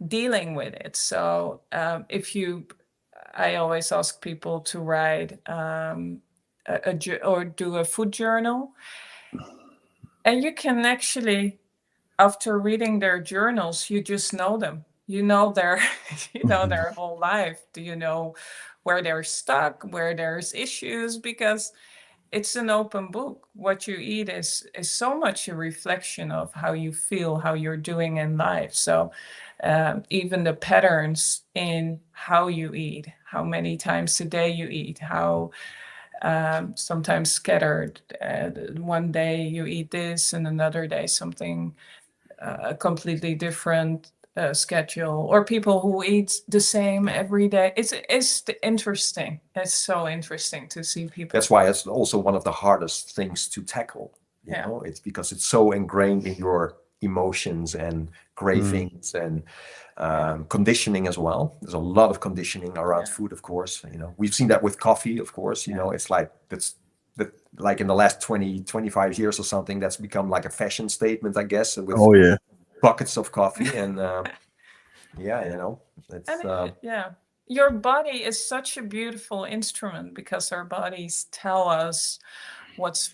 dealing with it. So I always ask people to write or do a food journal, and you can actually, after reading their journals, you just know them. You know their, their whole life. Do you know where they're stuck, where there's issues? Because it's an open book. What you eat is so much a reflection of how you feel, how you're doing in life. So even the patterns in how you eat, how many times a day you eat, how sometimes scattered. One day you eat this, and another day something completely different schedule, or people who eat the same every day. It's interesting. It's so interesting to see people. That's why it's also one of the hardest things to tackle. You know, it's because it's so ingrained in your emotions and cravings and conditioning as well. There's a lot of conditioning around food, of course. You know, we've seen that with coffee, of course. You know, it's like like in the last 25 years or something, that's become like a fashion statement, I guess, with buckets of coffee. And you know, it's your body is such a beautiful instrument, because our bodies tell us what's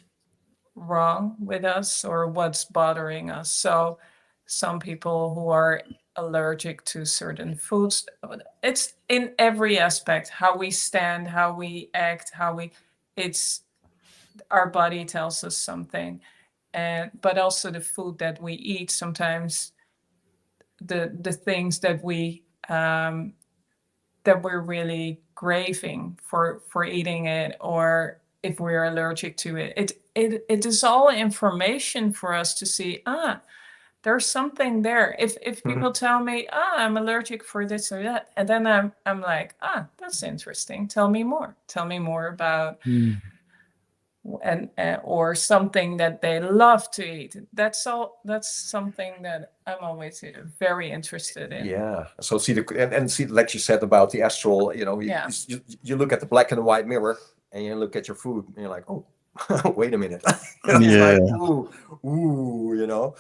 wrong with us or what's bothering us. So some people who are allergic to certain foods, it's in every aspect, how we stand, how we act, it's our body tells us something. But also the food that we eat, sometimes the things that we're really craving for eating it, or if we're allergic to it, it is all information for us to see, there's something there. If people tell me, I'm allergic for this or that, and then I'm like, that's interesting. Tell me more about and or something that they love to eat. That's something that I'm always very interested in. So see and see, like you said about the astral, you know, you look at the black and white mirror, and you look at your food, and you're like, oh, wait a minute. It's like, ooh, you know,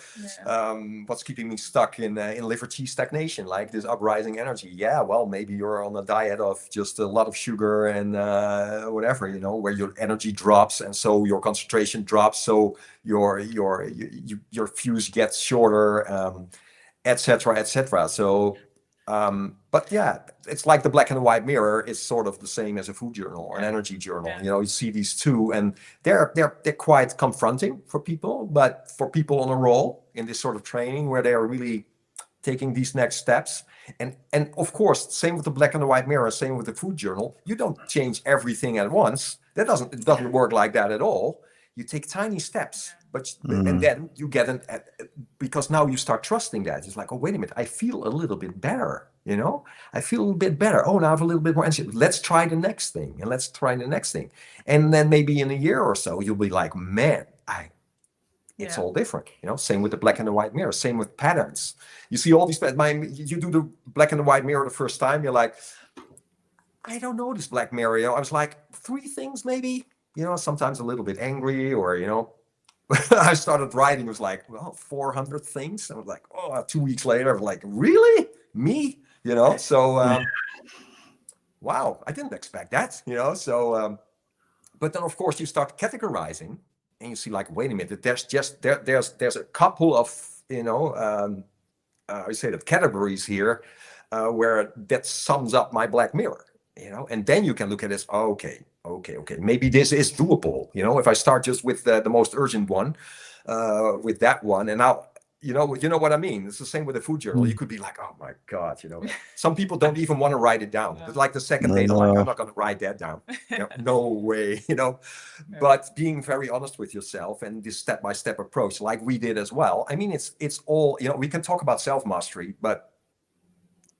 what's keeping me stuck in liver T stagnation, like this uprising energy? Well, maybe you're on a diet of just a lot of sugar and whatever, you know, where your energy drops, and so your concentration drops, so your fuse gets shorter, etc., etc. So but it's like the black and white mirror is sort of the same as a food journal or an energy journal. You know, you see these two, and they're quite confronting for people, but for people on a roll in this sort of training where they are really taking these next steps. And of course, same with the black and white mirror, same with the food journal. You don't change everything at once. It doesn't work like that at all. You take tiny steps, and then you get because now you start trusting that. It's like, oh, wait a minute, I feel a little bit better, you know? I feel a little bit better. Oh, now I have a little bit more energy. Let's try the next thing, and let's try the next thing. And then maybe in a year or so, you'll be like, man, it's all different, you know? Same with the black and the white mirror, same with patterns. You see all these, you do the black and the white mirror the first time, you're like, I don't know this black mirror. I was like, 3 things maybe, you know, sometimes a little bit angry, or, you know, I started writing, it was like, 400 things. I was like, 2 weeks later, I was like, really? Me? You know, so, wow, I didn't expect that, you know, so, but then of course you start categorizing, and you see like, wait a minute, there's a couple of, you know, I say that categories here, where that sums up my black mirror, you know, and then you can look at this, okay, maybe this is doable, you know, if I start just with the most urgent one, with that one, and now, you know what I mean? It's the same with the food journal. You could be like, oh my God, you know, some people don't even want to write it down. It's like the second day, they're like, I'm not going to write that down. You know, no way, you know, but being very honest with yourself, and this step-by-step approach, like we did as well. I mean, it's all, you know, we can talk about self-mastery, but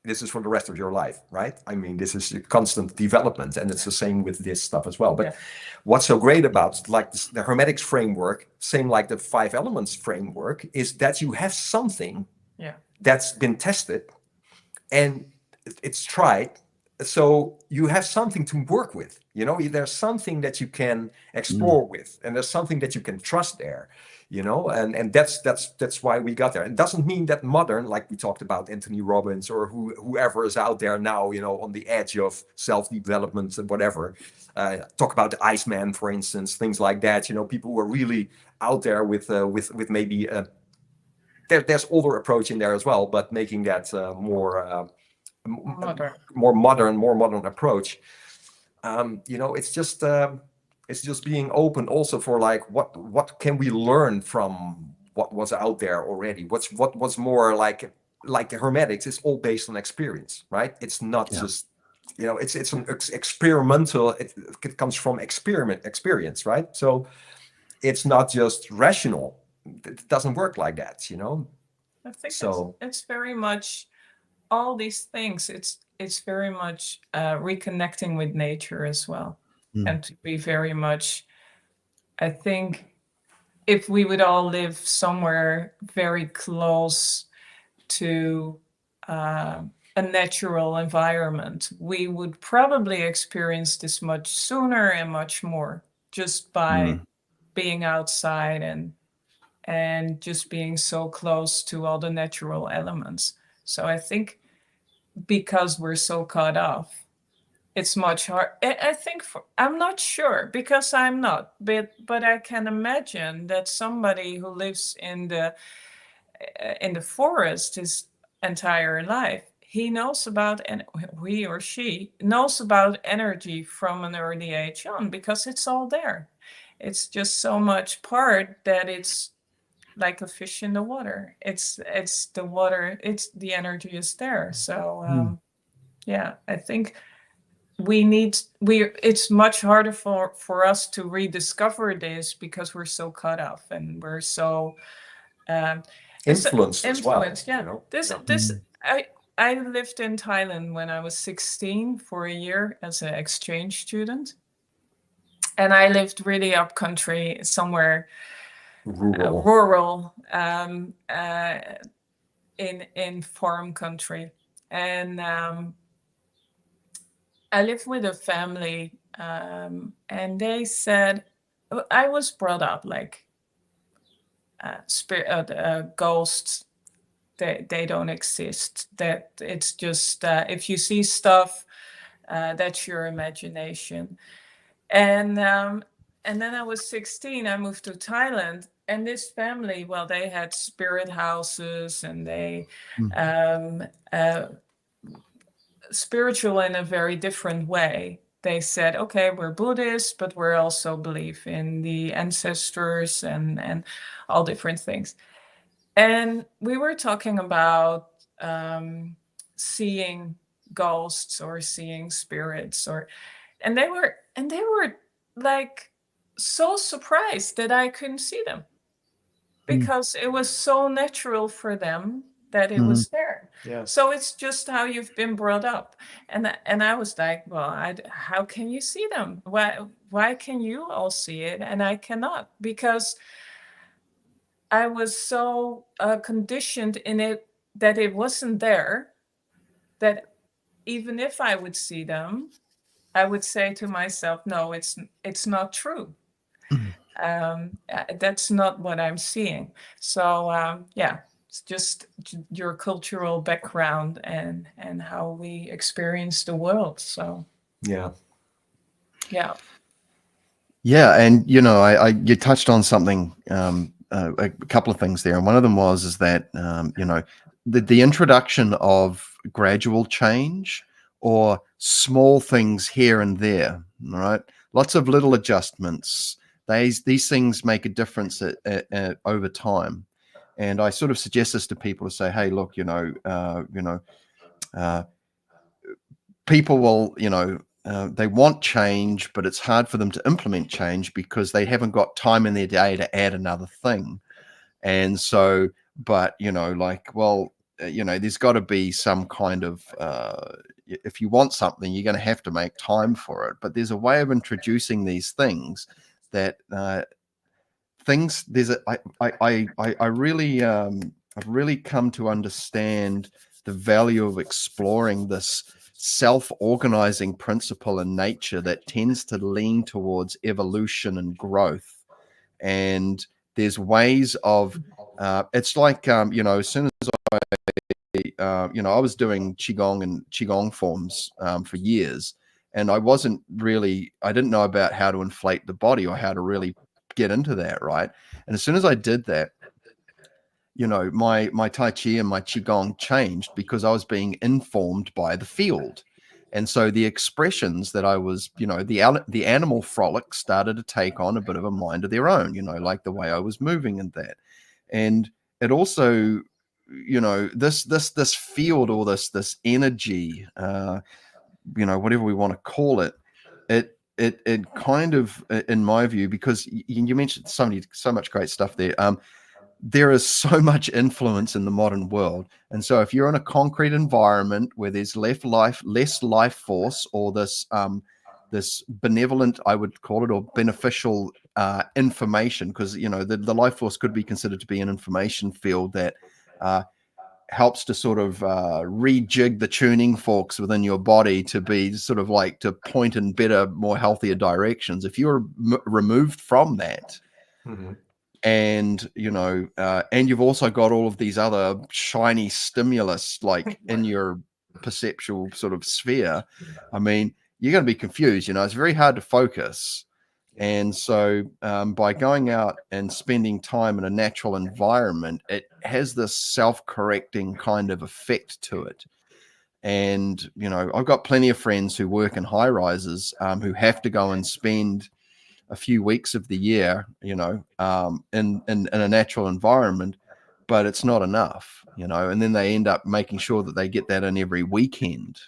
this is for the rest of your life, right? I mean, this is a constant development, and it's the same with this stuff as well. But what's so great about like the Hermetics framework, same like the 5 elements framework, is that you have something that's been tested, and it's tried, so you have something to work with, you know, there's something that you can explore with, and there's something that you can trust there, you know, and that's why we got there. It doesn't mean that modern, like we talked about Anthony Robbins or whoever is out there now, you know, on the edge of self-development and whatever, talk about the Iceman, for instance, things like that, you know, people who are really out there with maybe there's older approach in there as well, but making that more modern approach. You know, it's just being open also for like what can we learn from what was out there already. What was more like Hermetics is all based on experience, right? It's not just, you know, it's an experimental. It comes from experience, right? So it's not just rational. It doesn't work like that, you know. I think so. It's very much all these things. It's very much reconnecting with nature as well, and to be very much. I think if we would all live somewhere very close to a natural environment, we would probably experience this much sooner and much more just by being outside and just being so close to all the natural elements. So I think because we're so cut off, it's much hard. I think I'm not sure because I'm not, but I can imagine that somebody who lives in the forest his entire life, he knows about, and he or she knows about energy from an early age on because it's all there. It's just so much part that it's like a fish in the water. It's the water. It's the energy is there. So yeah, I think it's much harder for us to rediscover this because we're so cut off and we're so influenced as well. Yeah. You know? I lived in Thailand when I was 16 for a year as an exchange student, and I lived really up country somewhere rural in farm country, and I lived with a family, and they said, I was brought up like ghosts. They don't exist. That it's just if you see stuff, that's your imagination. And then I was 16. I moved to Thailand, and this family, well, they had spirit houses, and they spiritual in a very different way. They said, okay, we're Buddhists, but we also believe in the ancestors and all different things. And we were talking about seeing ghosts or seeing spirits, and they were like so surprised that I couldn't see them because it was so natural for them that it was there. Yeah. So it's just how you've been brought up. And I was like, well, how can you see them? Why can you all see it and I cannot? Because I was so conditioned in it that it wasn't there, that even if I would see them, I would say to myself, no, it's not true. That's not what I'm seeing. So yeah, it's just your cultural background and how we experience the world. So yeah. And you know, you touched on something, a couple of things there, and one of them is that you know, the introduction of gradual change or small things here and there, right? Lots of little adjustments. These things make a difference over time. And I sort of suggest this to people to say, hey, look, people will, they want change, but it's hard for them to implement change because they haven't got time in their day to add another thing. And so, but, there's got to be some kind of, if you want something, you're going to have to make time for it. But there's a way of introducing these things that I've really come to understand the value of exploring this self-organizing principle in nature that tends to lean towards evolution and growth. And there's ways of, it's like, as soon as I was doing Qigong forms for years, and I didn't know about how to inflate the body or how to really get into that, right? And as soon as I did that, my Tai Chi and my Qigong changed because I was being informed by the field. And so the expressions that I was, the animal frolic started to take on a bit of a mind of their own, like the way I was moving and that. And it also, this field, or this energy, whatever we want to call it, it kind of, in my view, because you mentioned so much great stuff there. There is so much influence in the modern world. And so if you're in a concrete environment where there's less life force, or this benevolent, I would call it, or beneficial information, because, the life force could be considered to be an information field that helps to sort of rejig the tuning forks within your body to be sort of like to point in better, more healthier directions. If you're removed from that, and and you've also got all of these other shiny stimulus like in your perceptual sort of sphere, I mean, you're going to be confused. It's very hard to focus. And so by going out and spending time in a natural environment, it has this self-correcting kind of effect to it. And I've got plenty of friends who work in high rises who have to go and spend a few weeks of the year, in a natural environment, but it's not enough, and then they end up making sure that they get that in every weekend.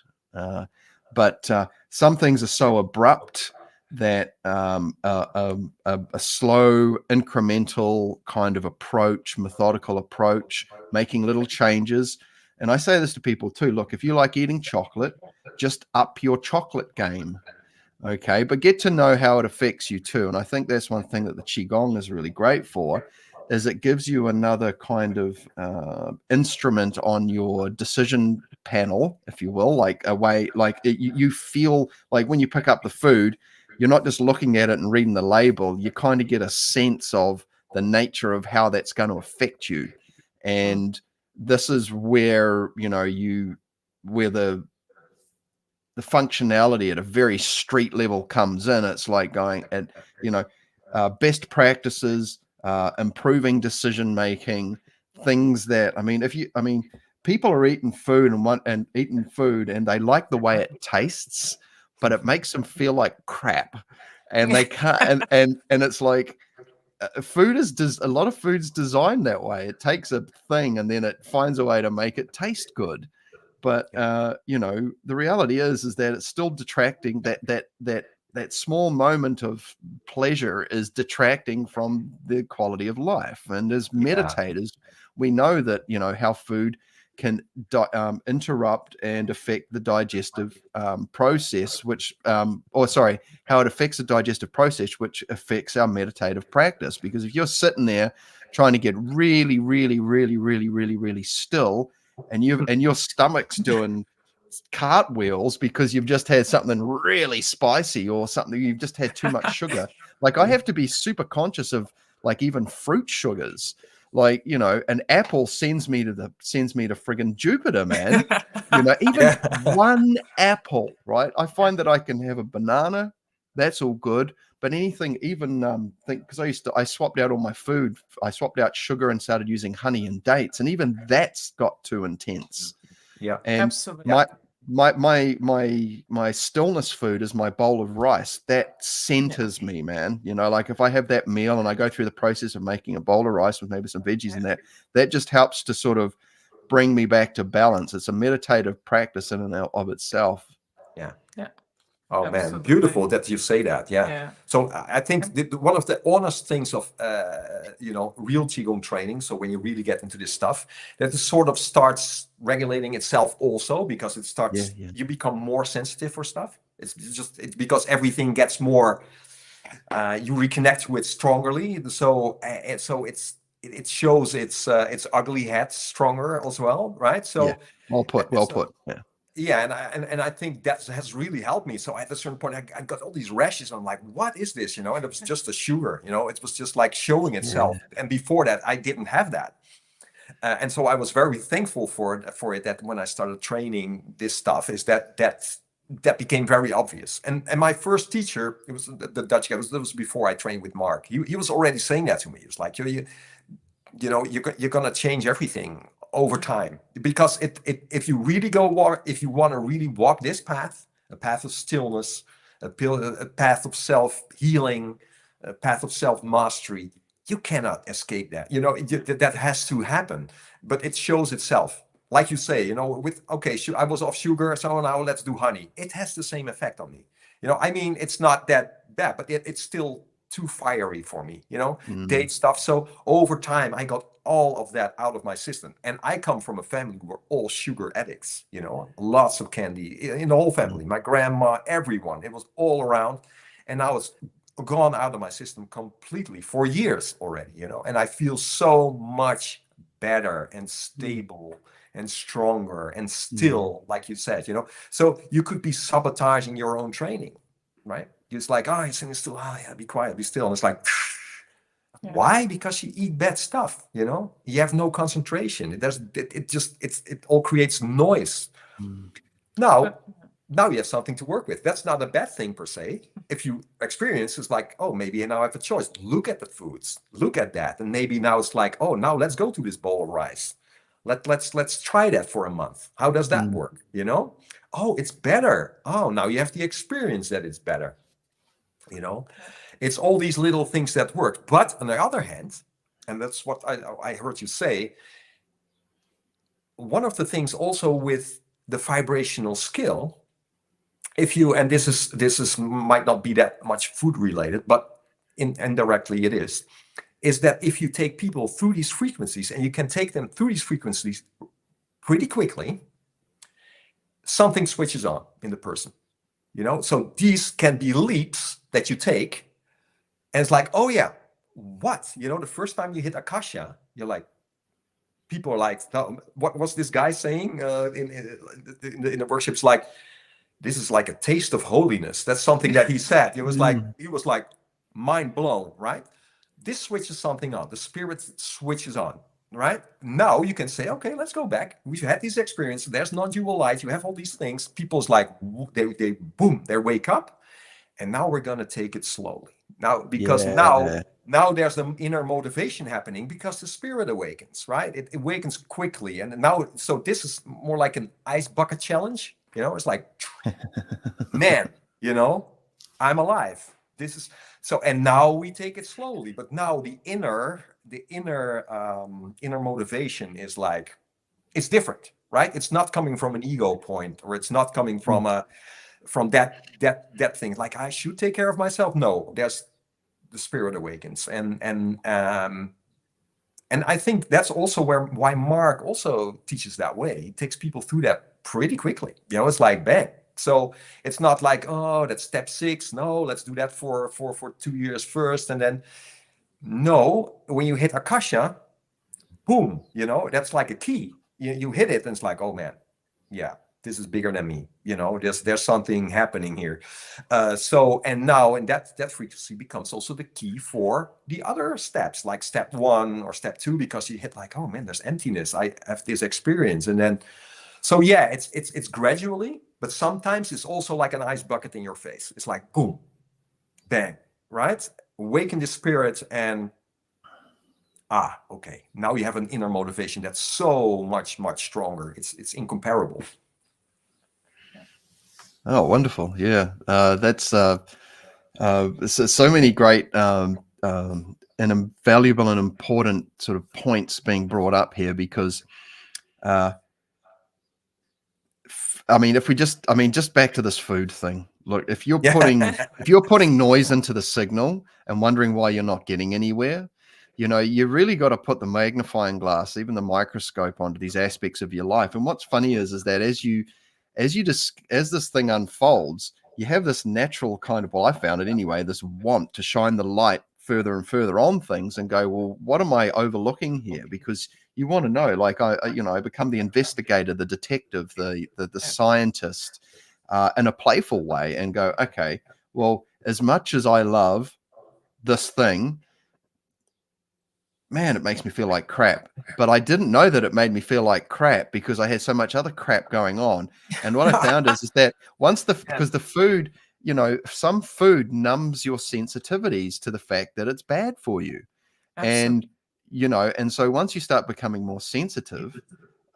But some things are so abrupt that a slow, incremental kind of approach, methodical approach, making little changes. And I say this to people too. Look, if you like eating chocolate, just up your chocolate game. Okay, but get to know how it affects you too. And I think that's one thing that the Qigong is really great for, is it gives you another kind of instrument on your decision panel, if you will, like a way, like you feel like when you pick up the food, you're not just looking at it and reading the label, you kind of get a sense of the nature of how that's going to affect you. And this is where, where the functionality at a very street level comes in. It's like going at, best practices, improving decision making, things that, people are eating food and they like the way it tastes, but it makes them feel like crap, and they can't. And it's like a lot of food's designed that way. It takes a thing and then it finds a way to make it taste good. But the reality is that it's still detracting. That small moment of pleasure is detracting from the quality of life. And as meditators, we know that how food can interrupt and affect the digestive process, how it affects the digestive process, which affects our meditative practice. Because if you're sitting there trying to get really, really, really, really, really, really still, and your stomach's doing cartwheels because you've just had something really spicy, or something, you've just had too much sugar. Like, I have to be super conscious of, like, even fruit sugars. Like, an apple sends me to friggin' Jupiter, man. Even one apple, right? I find that I can have a banana, that's all good. But anything, even because I swapped out all my food. I swapped out sugar and started using honey and dates, and even that's got too intense. Yeah, and absolutely. My stillness food is my bowl of rice. That centers me, man. Like, if I have that meal and I go through the process of making a bowl of rice with maybe some veggies in that just helps to sort of bring me back to balance. It's a meditative practice in and of itself. Yeah. Yeah. Oh, Absolutely. man, beautiful that you say that. Yeah. So I think one of the honest things of real Qigong training, so when you really get into this stuff, that it sort of starts regulating itself also, because it starts, you become more sensitive for stuff. It's because everything gets more, you reconnect with strongly. So it shows its ugly head stronger as well, right? So well put. Yeah. Yeah, and I think that has really helped me. So at a certain point, I got all these rashes. I'm like, what is this? And it was just the sugar. It was just like showing itself. And before that, I didn't have that. And so I was very thankful for it. That when I started training this stuff, is that became very obvious. And my first teacher, it was the Dutch guy. It was before I trained with Mark. He was already saying that to me. He was like, you're gonna change everything over time, because if you want to really walk this path, a path of stillness, a path of self-healing, a path of self-mastery, you cannot escape that. That has to happen, but it shows itself. Like you say, I was off sugar, so now let's do honey. It has the same effect on me. I mean, it's not that bad, but it's still too fiery for me, date stuff. So over time, I got all of that out of my system. And I come from a family who were all sugar addicts, lots of candy in the whole family, my grandma, everyone, it was all around. And now it's gone out of my system completely for years already, and I feel so much better and stable and stronger and still, like you said, so you could be sabotaging your own training, right? It's like, oh, you're sitting still. Oh, yeah, be quiet, be still. And it's like, why? Because you eat bad stuff. You have no concentration. It all creates noise. Now you have something to work with. That's not a bad thing per se. If you experience, it's like, oh, maybe now I have a choice. Look at the foods. Look at that, and maybe now it's like, oh, now let's go to this bowl of rice. Let's try that for a month. How does that work? Oh, it's better. Oh, now you have the experience that it's better. It's all these little things that work. But on the other hand, and that's what I heard you say, one of the things also with the vibrational skill, and this is might not be that much food related, but indirectly it is that if you take people through these frequencies, and you can take them through these frequencies pretty quickly, something switches on in the person. So these can be leaps that you take, and it's like, oh yeah, what? The first time you hit Akasha, you're like, people are like, what was this guy saying in the workshops? Like, this is like a taste of holiness. That's something that he said. He was like mind blown, right? This switches something on. The spirit switches on. Right now, you can say, okay, let's go back. We've had this experience. There's non-dual light. You have all these things. People's like, they boom, they wake up, and now we're gonna take it slowly. Now, because now there's the inner motivation happening, because the spirit awakens, right? It awakens quickly, and now, so this is more like an ice bucket challenge. It's like, man, I'm alive. This is so, and now we take it slowly, but now the inner motivation is like, it's different, right? It's not coming from an ego point, or it's not coming from that thing like, I should take care of myself. No, there's the spirit awakens, and I think that's also why Mark also teaches that way. He takes people through that pretty quickly. It's like, bang. So it's not like, oh, that's step 6. No, let's do that for 2 years first, and then. No, when you hit Akasha, boom, that's like a key. You hit it, and it's like, oh man, yeah, this is bigger than me. There's something happening here. And that frequency becomes also the key for the other steps, like step 1 or step 2, because you hit like, oh man, there's emptiness. I have this experience, and then, so yeah, it's gradually, but sometimes it's also like an ice bucket in your face. It's like boom, bang, right? Awaken the spirit, and okay, now you have an inner motivation that's so much stronger. It's incomparable. Oh, wonderful. Yeah. That's so many great and valuable and important sort of points being brought up here, because just back to this food thing. Look, if you're putting noise into the signal and wondering why you're not getting anywhere, you really got to put the magnifying glass, even the microscope, onto these aspects of your life. And what's funny is that as this thing unfolds, you have this natural kind of, well, I found it anyway, this want to shine the light further and further on things and go, well, what am I overlooking here? Because you want to know. Like I become the investigator, the detective, the scientist, in a playful way, and go, okay, well, as much as I love this thing, man, it makes me feel like crap. But I didn't know that it made me feel like crap because I had so much other crap going on. And what I found is that because the food, some food numbs your sensitivities to the fact that it's bad for you. Absolutely. And so once you start becoming more sensitive,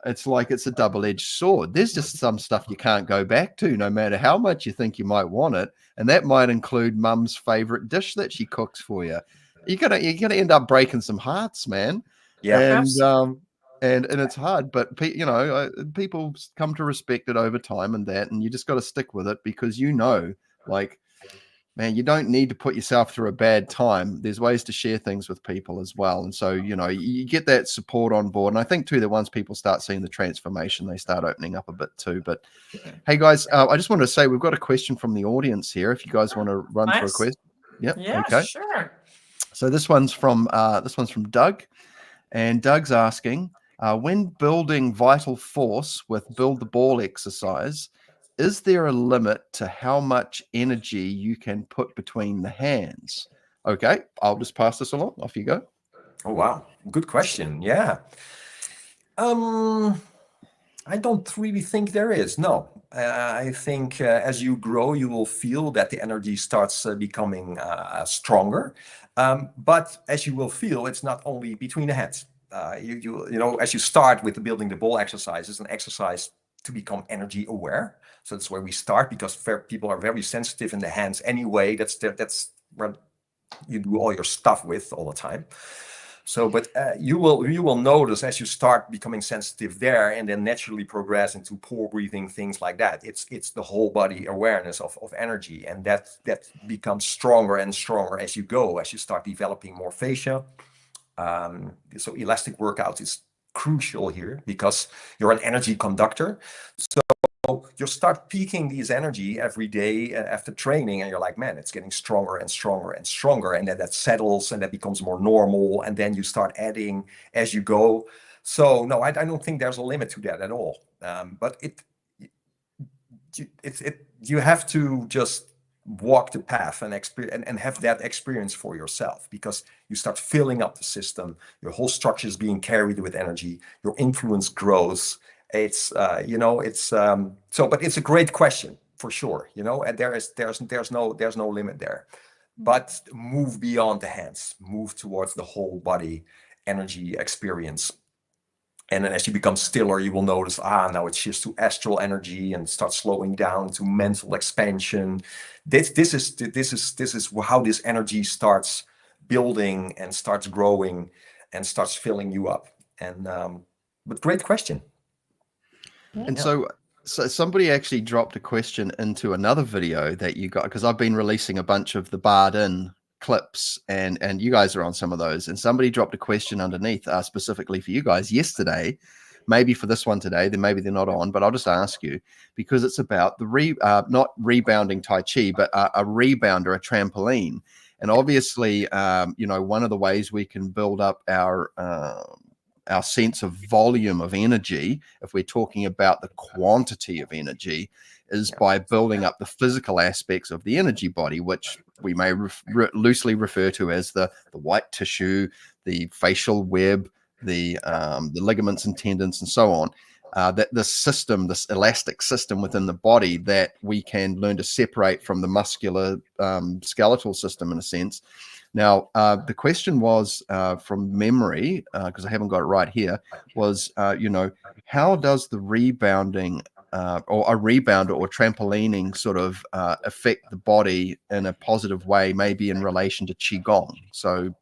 it's like it's a double-edged sword. There's just some stuff you can't go back to, no matter how much you think you might want it. And that might include mum's favorite dish that she cooks for you. You're gonna end up breaking some hearts, man. Yeah. And it's hard, but people come to respect it over time, and you just got to stick with it because like, man, you don't need to put yourself through a bad time. There's ways to share things with people as well. And so, you get that support on board. And I think too, that once people start seeing the transformation, they start opening up a bit too. But hey guys, I just wanted to say, we've got a question from the audience here. If you guys want to run for a question. Yep. Yeah, okay. sure. So this one's from Doug, and Doug's asking, when building vital force with build the ball exercise, is there a limit to how much energy you can put between the hands? Okay, I'll just pass this along. Off you go. Oh, wow. Good question. Yeah. I don't really think there is. No. I think as you grow, you will feel that the energy starts becoming stronger. But as you will feel, it's not only between the hands. As you start with the building the ball exercise, it's an exercise to become energy aware. So that's where we start, because people are very sensitive in the hands anyway. That's where you do all your stuff with all the time. So, but you will notice as you start becoming sensitive there, and then naturally progress into pore breathing, things like that. It's the whole body awareness of energy, and that becomes stronger and stronger as you go, as you start developing more fascia. So elastic workouts is crucial here because you're an energy conductor. So you start peaking these energy every day after training, and you're like, man, it's getting stronger and stronger and stronger, and then that settles and that becomes more normal, and then you start adding as you go. So no, I don't think there's a limit to that at all. But you have to just walk the path and have that experience for yourself, because you start filling up the system, your whole structure is being carried with energy, your influence grows. It's but it's a great question for sure, and there's no limit there, but move beyond the hands, move towards the whole body energy experience. And then as you become stiller, you will notice, now it shifts to astral energy and starts slowing down to mental expansion. This is how this energy starts building and starts growing and starts filling you up. And but great question. And so somebody actually dropped a question into another video that you got, because I've been releasing a bunch of the barred in clips, and you guys are on some of those, and somebody dropped a question underneath specifically for you guys yesterday, maybe for this one today, then maybe they're not on, but I'll just ask you, because it's about the not rebounding Tai Chi, but a rebounder, a trampoline. And obviously, one of the ways we can build up our sense of volume of energy, if we're talking about the quantity of energy, is by building up the physical aspects of the energy body, which we may loosely refer to as the white tissue, the facial web, the ligaments and tendons, and so on. That this elastic system within the body that we can learn to separate from the muscular skeletal system, in a sense. Now, the question was from memory, because I haven't got it right here, was, how does the rebounding or a rebounder or trampolining sort of affect the body in a positive way, maybe in relation to Qigong? So,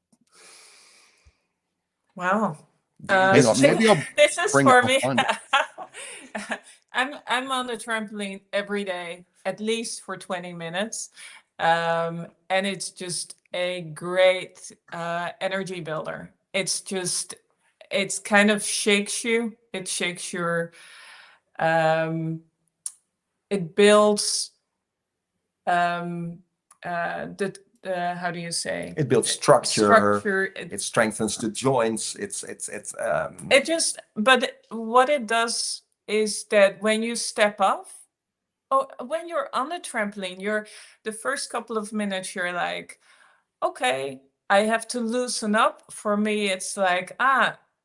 wow. hang on, maybe I'll this is bring for it me. behind I'm on the trampoline every day, at least for 20 minutes. And it's just a great energy builder. It's kind of shakes you. It shakes your, it builds the how do you say? It builds structure. It strengthens the joints. It just, but what it does is that when you step off, when you're on the trampoline, the first couple of minutes, you're like, okay, I have to loosen up. For me, it's like,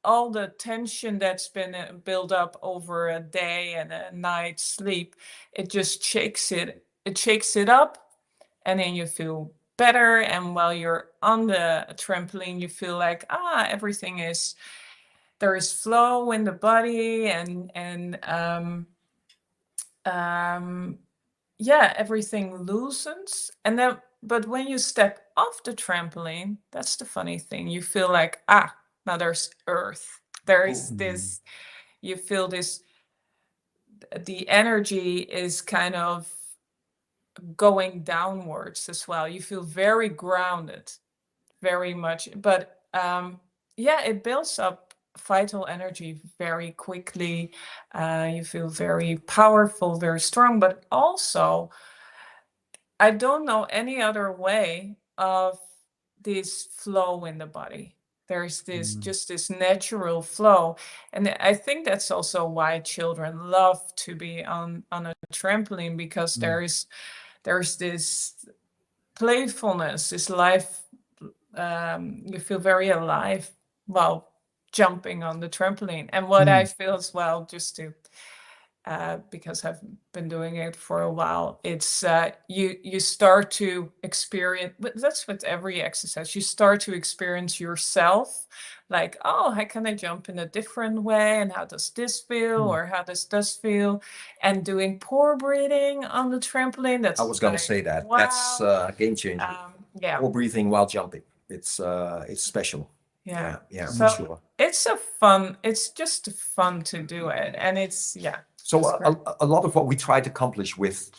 all the tension that's been built up over a day and a night's sleep, it just shakes it up, and then you feel better. And while you're on the trampoline, you feel like, there is flow in the body, and everything loosens. And then, but when you step off the trampoline, that's the funny thing. You feel like, now there's earth. There is this, you feel this, the energy is kind of going downwards as well. You feel very grounded, very much. But it builds up vital energy very quickly. You feel very powerful, very strong, but also I don't know any other way of this flow in the body. There's this just this natural flow. And I think that's also why children love to be on a trampoline, because there's this playfulness, this life. You feel very alive while jumping on the trampoline. And what I feel as well, just to because I've been doing it for a while, it's you start to experience, but that's with every exercise, you start to experience yourself, like, how can I jump in a different way, and how does this feel, or how does this feel? And doing pore breathing on the trampoline, that's, I was going to say that. Wow. That's a game changer. Pore breathing while jumping. It's special. Yeah, so for sure. It's just fun to do it, and it's So a lot of what we try to accomplish with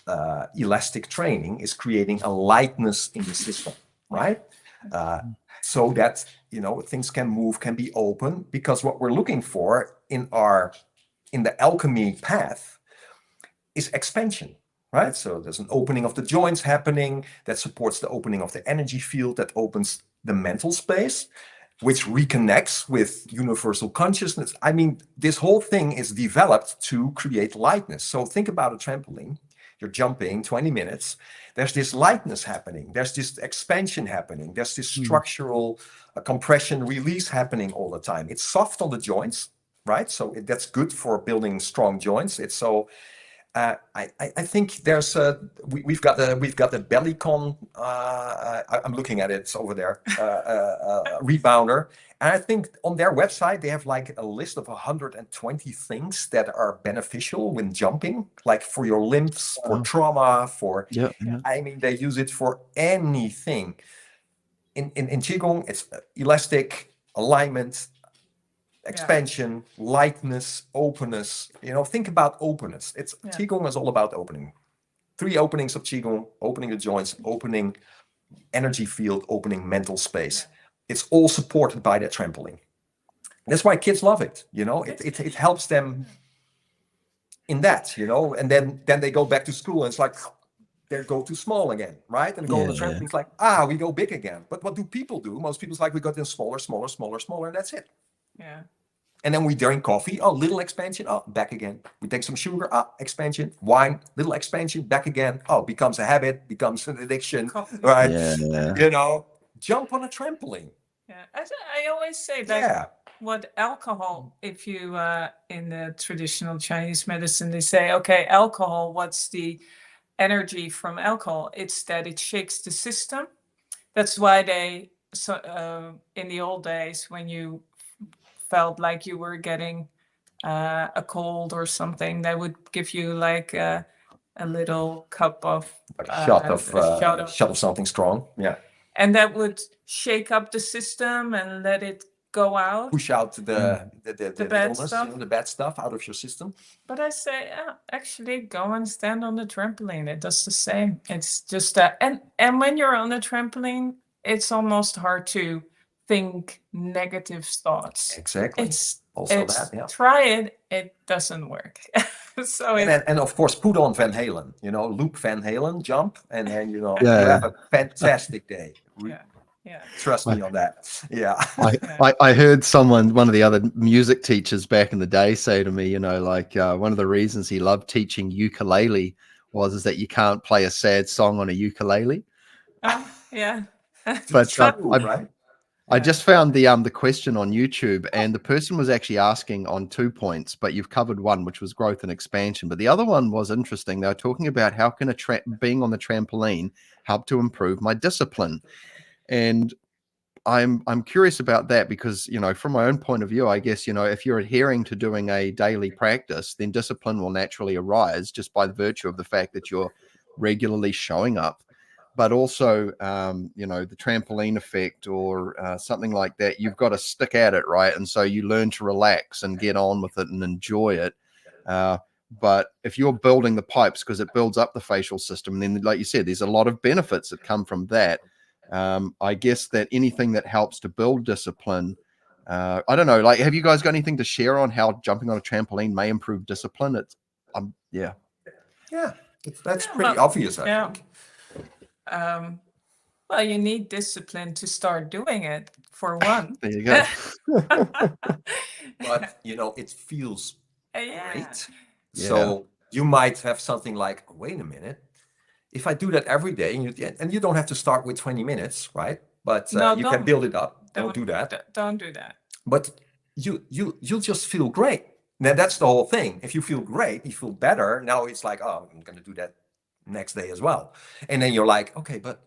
elastic training is creating a lightness in the system, right? So that, things can move, can be open, because what we're looking for in the alchemy path is expansion, right? So there's an opening of the joints happening that supports the opening of the energy field, that opens the mental space, which reconnects with universal consciousness. I mean, this whole thing is developed to create lightness. So think about a trampoline. You're jumping 20 minutes. There's this lightness happening. There's this expansion happening. There's this structural compression release happening all the time. It's soft on the joints, right? So that's good for building strong joints. It's so... I think there's we've got the Bellycon. I'm looking at it, it's over there. Rebounder, and I think on their website they have like a list of 120 things that are beneficial when jumping, like for your limbs, for trauma, for I mean, they use it for anything. In Qigong, it's elastic, alignment, expansion, lightness, openness. Think about openness. Qigong is all about opening. 3 openings of Qigong: opening the joints, opening energy field, opening mental space. It's all supported by that trampoline. That's why kids love it. It helps them in that. And then they go back to school, and it's like they go too small again, right? And go on the trampoline. It's like, we go big again. But what do people do? Most people's like, we got them smaller, and that's it. Yeah. And then we drink coffee, little expansion, back again. We take some sugar, expansion, wine, little expansion, back again. Becomes a habit, becomes an addiction, right? Yeah. Jump on a trampoline. Yeah, I always say that what alcohol, if you, in the traditional Chinese medicine, they say, okay, alcohol, what's the energy from alcohol? It's that it shakes the system. That's why in the old days, when you felt like you were getting a cold or something, they would give you like a little cup of a shot of something strong, and that would shake up the system and let it go out, push out the bad illness, stuff. the bad stuff out of your system. But I say, actually go and stand on the trampoline. It does the same. It's just and when you're on the trampoline, it's almost hard to think negative thoughts. Exactly. It's Also that, yeah. Try it, it doesn't work. So and of course, put on Van Halen, loop Van Halen, jump, and then, you Yeah. have a fantastic day. yeah. Trust me on that. Yeah. I heard one of the other music teachers back in the day say to me, one of the reasons he loved teaching ukulele is that you can't play a sad song on a ukulele. Yeah. But right? I just found the question on YouTube, and the person was actually asking on 2 points, but you've covered one, which was growth and expansion. But the other one was interesting. They were talking about how can being on the trampoline help to improve my discipline. And I'm curious about that because, from my own point of view, I guess, if you're adhering to doing a daily practice, then discipline will naturally arise just by the virtue of the fact that you're regularly showing up. But also, the trampoline effect or something like that, you've got to stick at it, right? And so you learn to relax and get on with it and enjoy it. But if you're building the pipes because it builds up the facial system, and then, like you said, there's a lot of benefits that come from that. I guess that anything that helps to build discipline, I don't know, have you guys got anything to share on how jumping on a trampoline may improve discipline? Yeah, that's pretty obvious, I think. Well, you need discipline to start doing it, for one. There you go. But, it feels Yeah. great. Yeah. So you might have something like, wait a minute, if I do that every day, and you don't have to start with 20 minutes, right? But you can build it up. Don't do that. Don't do that. But you'll just feel great. Now, that's the whole thing. If you feel great, you feel better. Now it's like, oh, I'm going to do that next day as well. And then you're like, okay, but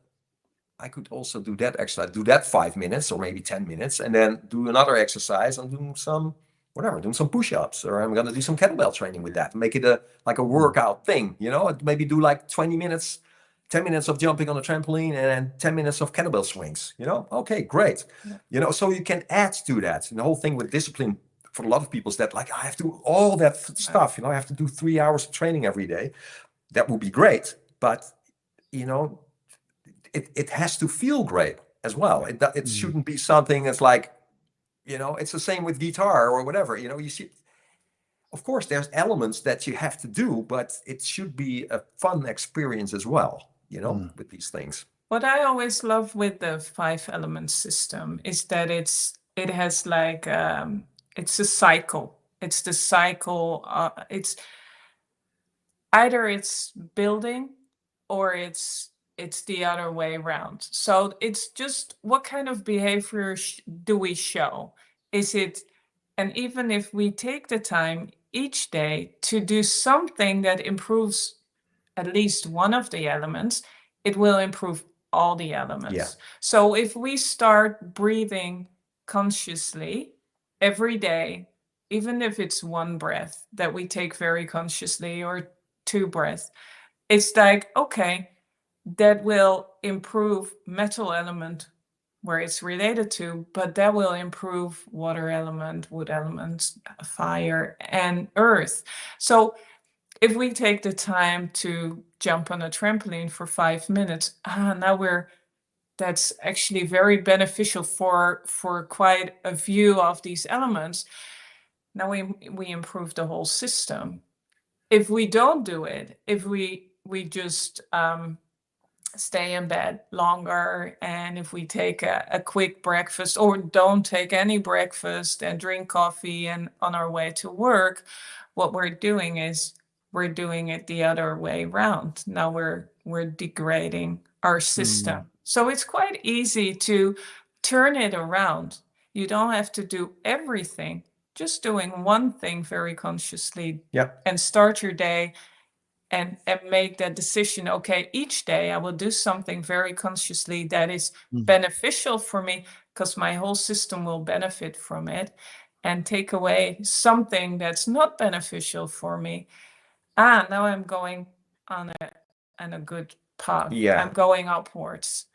I could also do that exercise, do that 5 minutes or maybe 10 minutes, and then do another exercise and doing some push-ups, or I'm going to do some kettlebell training with that, make it like a workout thing, maybe do like 20 minutes, 10 minutes of jumping on a trampoline and then 10 minutes of kettlebell swings, okay, great. So you can add to that. And the whole thing with discipline for a lot of people is that, like, I have to do all that stuff, I have to do 3 hours of training every day. That would be great, but it has to feel great as well. It shouldn't be something that's like, it's the same with guitar or whatever. You see, of course, there's elements that you have to do, but it should be a fun experience as well, with these things. What I always love with the 5-element system is that it has like, it's a cycle. It's the cycle. It's either it's building or it's the other way around. So it's just what kind of behavior do we show? And even if we take the time each day to do something that improves at least one of the elements, it will improve all the elements. Yeah. So if we start breathing consciously every day, even if it's 1 breath that we take very consciously or 2 breaths, it's like, okay, that will improve metal element where it's related to, but that will improve water element, wood element, fire, and earth. So if we take the time to jump on a trampoline for 5 minutes, that's actually very beneficial for quite a few of these elements. Now we improve the whole system. If we don't do it, if we just stay in bed longer, and if we take a quick breakfast or don't take any breakfast and drink coffee and on our way to work, what we're doing is we're doing it the other way around. Now we're degrading our system. So it's quite easy to turn it around. You don't have to do everything, just doing one thing very consciously. Yep. And start your day and make that decision. Okay, each day I will do something very consciously that is beneficial for me, because my whole system will benefit from it, and take away something that's not beneficial for me. Now I'm going on a good path. Yeah. I'm going upwards.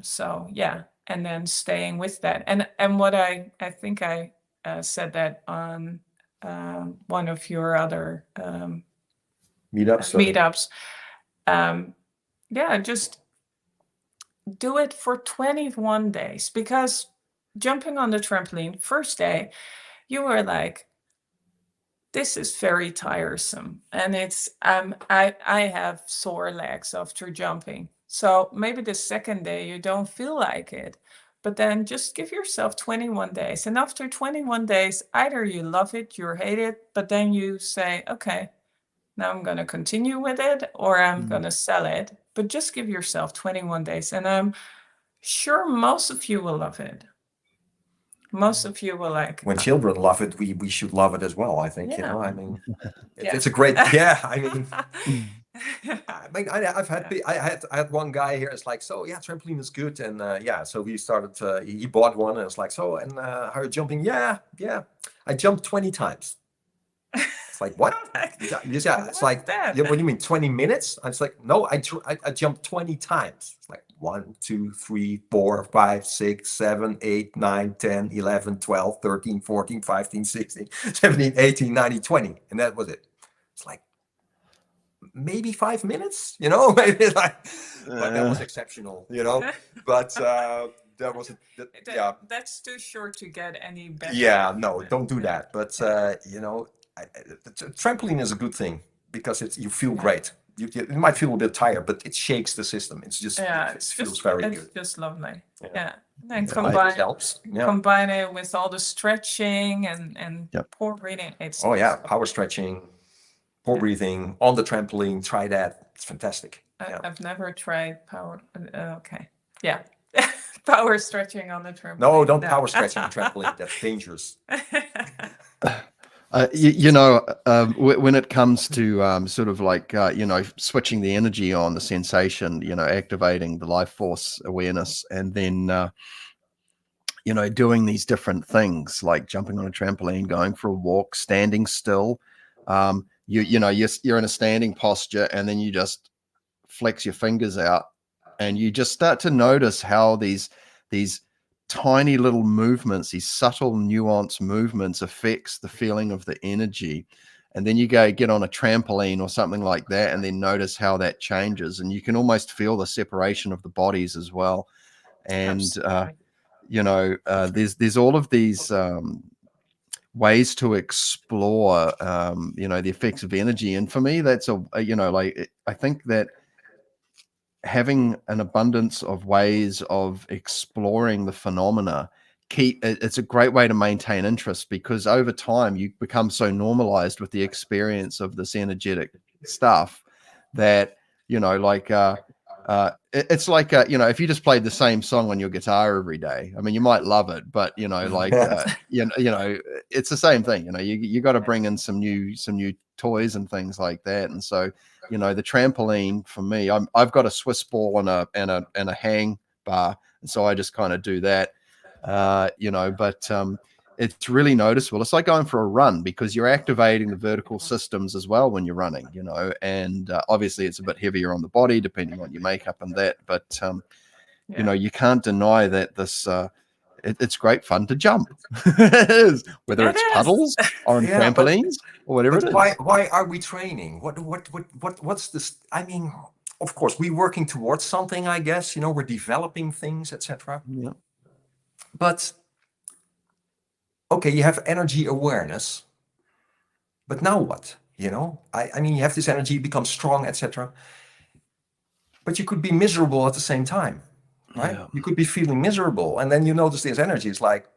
So yeah, and then staying with that. And what I think I said that on one of your other meetups. Yeah, just do it for 21 days, because jumping on the trampoline, first day, you were like, this is very tiresome. And it's, I have sore legs after jumping. So maybe the second day you don't feel like it, but then just give yourself 21 days. And after 21 days, either you love it, you hate it, but then you say, okay, now I'm going to continue with it, or I'm going to sell it. But just give yourself 21 days. And I'm sure most of you will love it. Most of you will like. When children love it, we should love it as well, I think. Yeah. You know, I mean, Yeah. it's a great, yeah, I mean, I had one guy here. It's like, so yeah, trampoline is good, and yeah, so we started. He bought one, and it's like, so, and how are you jumping? Yeah, I jumped 20 times. It's like, what? Yeah, it's like, yeah, what do you mean 20 minutes? I was like, no, I jumped 20 times. It's like 1, 2, 3, 4, 5, 6, 7, 8, 9, 10, 11, 12, 13, 14, 15, 16, 17, 18, 19, 20, and that was it. It's like, maybe 5 minutes, you know, maybe like, but that was exceptional, you know, but that was yeah, that's too short to get any better. Yeah, no, don't do that. But you know, the trampoline is a good thing because you feel great. You might feel a bit tired, but it shakes the system. It's just, it feels very good. It's just lovely. Yeah. And Yeah. Combine it with all the stretching and pore breathing. Oh yeah, power stretching, pore breathing on the trampoline. Try that. It's fantastic. I've never tried power. Okay. Yeah. Power stretching on the trampoline. No, don't power stretch on the trampoline. That's dangerous. You know, when it comes to sort of like, you know, switching the energy on, the sensation, you know, activating the life force awareness, and then, you know, doing these different things like jumping on a trampoline, going for a walk, standing still. You know, you're in a standing posture, and then you just flex your fingers out, and you just start to notice how these tiny little movements, these subtle nuanced movements, affects the feeling of the energy. And then you get on a trampoline or something like that, and then notice how that changes, and you can almost feel the separation of the bodies as well. And you know, there's all of these ways to explore you know, the effects of energy. And for me, that's you know, like, I think that having an abundance of ways of exploring the phenomena, it's a great way to maintain interest, because over time you become so normalized with the experience of this energetic stuff that, you know, like it's like you know, if you just played the same song on your guitar every day, I mean, you might love it, but you know, like you know, it's the same thing. You know, you got to bring in some new toys and things like that. And so, you know, the trampoline for me, I've got a Swiss ball and a hang bar, and so I just kind of do that, you know. But it's really noticeable. It's like going for a run, because you're activating the vertical systems as well when you're running, you know. And obviously, it's a bit heavier on the body depending on your makeup and that. But you know, you can't deny that this. It's great fun to jump. It is, whether it's puddles or on trampolines or whatever it is. Why are we training? What's this? I mean, of course, we're working towards something, I guess. You know, we're developing things, etc. Yeah. But okay, you have energy awareness. But now what? You know, I mean, you have this energy, become strong, etc. But you could be miserable at the same time. Right? Yeah. You could be feeling miserable, and then you notice this energy. It's like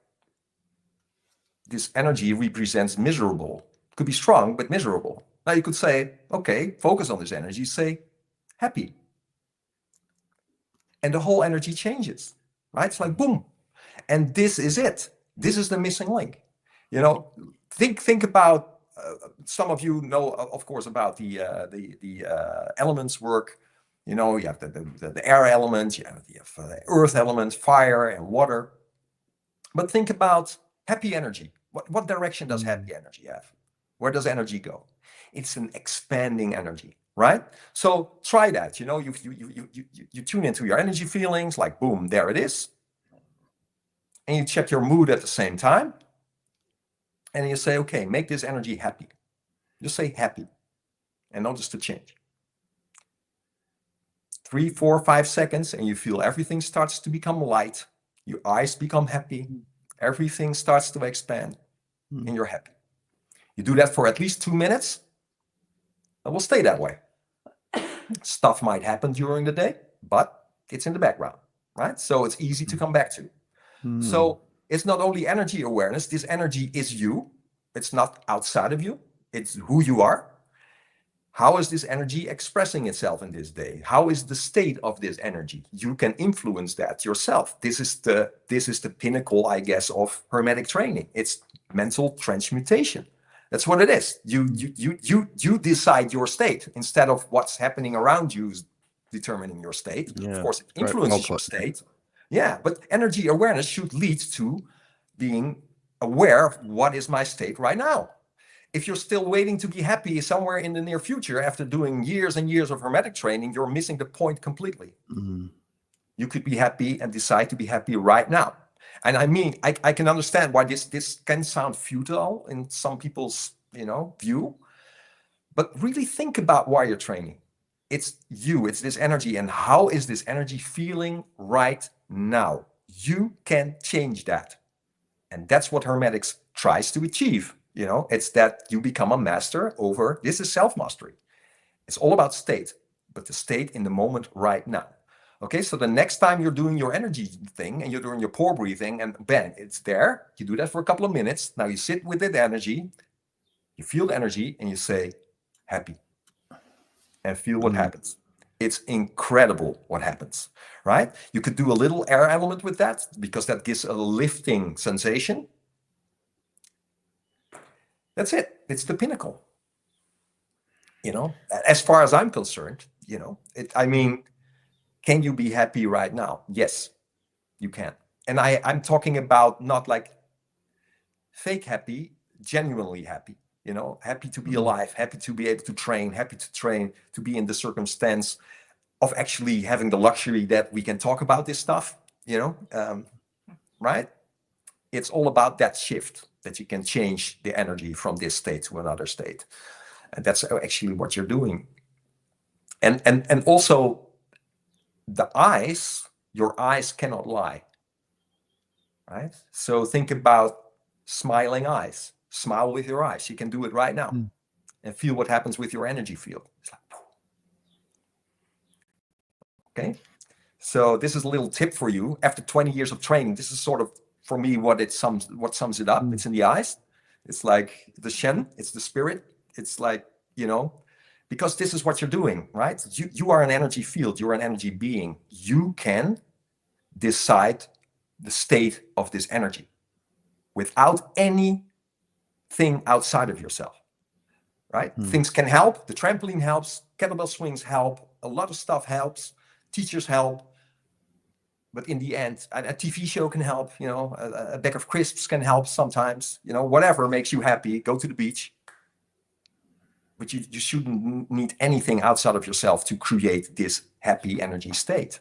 this energy represents miserable. It could be strong, but miserable. Now you could say, okay, focus on this energy, say happy. And the whole energy changes, right? It's like boom. And this is it. This is the missing link. You know, think about, some of you know, of course, about the elements work. You know, you have the air element, you have the earth element, fire and water. But think about happy energy. What direction does happy energy have? Where does energy go? It's an expanding energy, right? So try that. You know, you tune into your energy feelings, like boom, there it is. And you check your mood at the same time. And you say, okay, make this energy happy. Just say happy. And notice the change. 3, 4, 5 seconds, and you feel everything starts to become light. Your eyes become happy. everything starts to expand and you're happy. You do that for at least 2 minutes, it will stay that way. Stuff might happen during the day, but it's in the background, right? So it's easy to come back to. So it's not only energy awareness. This energy is you. It's not outside of you. It's who you are. How is this energy expressing itself in this day? How is the state of this energy? You can influence that yourself. This is the pinnacle, I guess, of Hermetic training. It's mental transmutation. That's what it is. You decide your state instead of what's happening around you is determining your state. Yeah, of course, it influences your state. Yeah, but energy awareness should lead to being aware of what is my state right now. If you're still waiting to be happy somewhere in the near future after doing years and years of Hermetic training, you're missing the point completely. You could be happy and decide to be happy right now. And I mean, I can understand why this can sound futile in some people's, view, but really think about why you're training. It's you, it's this energy, and how is this energy feeling right now? You can change that. And that's what Hermetics tries to achieve. It's that you become a master over, this is self-mastery. It's all about state, but the state in the moment right now. Okay, so the next time you're doing your energy thing and you're doing your pore breathing and bang, it's there. You do that for a couple of minutes. Now you sit with that energy, you feel the energy and you say, happy. And feel what happens. It's incredible what happens, right? You could do a little air element with that because that gives a lifting sensation. That's it. It's the pinnacle. As far as I'm concerned, can you be happy right now? Yes, you can. And I'm talking about not like fake happy, genuinely happy, happy to be alive, happy to be able to train, happy to train, to be in the circumstance of actually having the luxury that we can talk about this stuff, right? It's all about that shift, that you can change the energy from this state to another state. And that's actually what you're doing. And also your eyes cannot lie, right? So think about smiling eyes. Smile with your eyes. You can do it right now and feel what happens with your energy field. It's like, okay. So this is a little tip for you. After 20 years of training, this is sort of, for me, what sums it up. It's in the eyes. It's like the Shen, it's the spirit. It's like, because this is what you're doing, right? You are an energy field. You're an energy being. You can decide the state of this energy without anything outside of yourself, right? Things can help. The trampoline helps. Kettlebell swings help. A lot of stuff helps. Teachers help. But in the end, a TV show can help. A bag of crisps can help sometimes. Whatever makes you happy. Go to the beach. But you shouldn't need anything outside of yourself to create this happy energy state,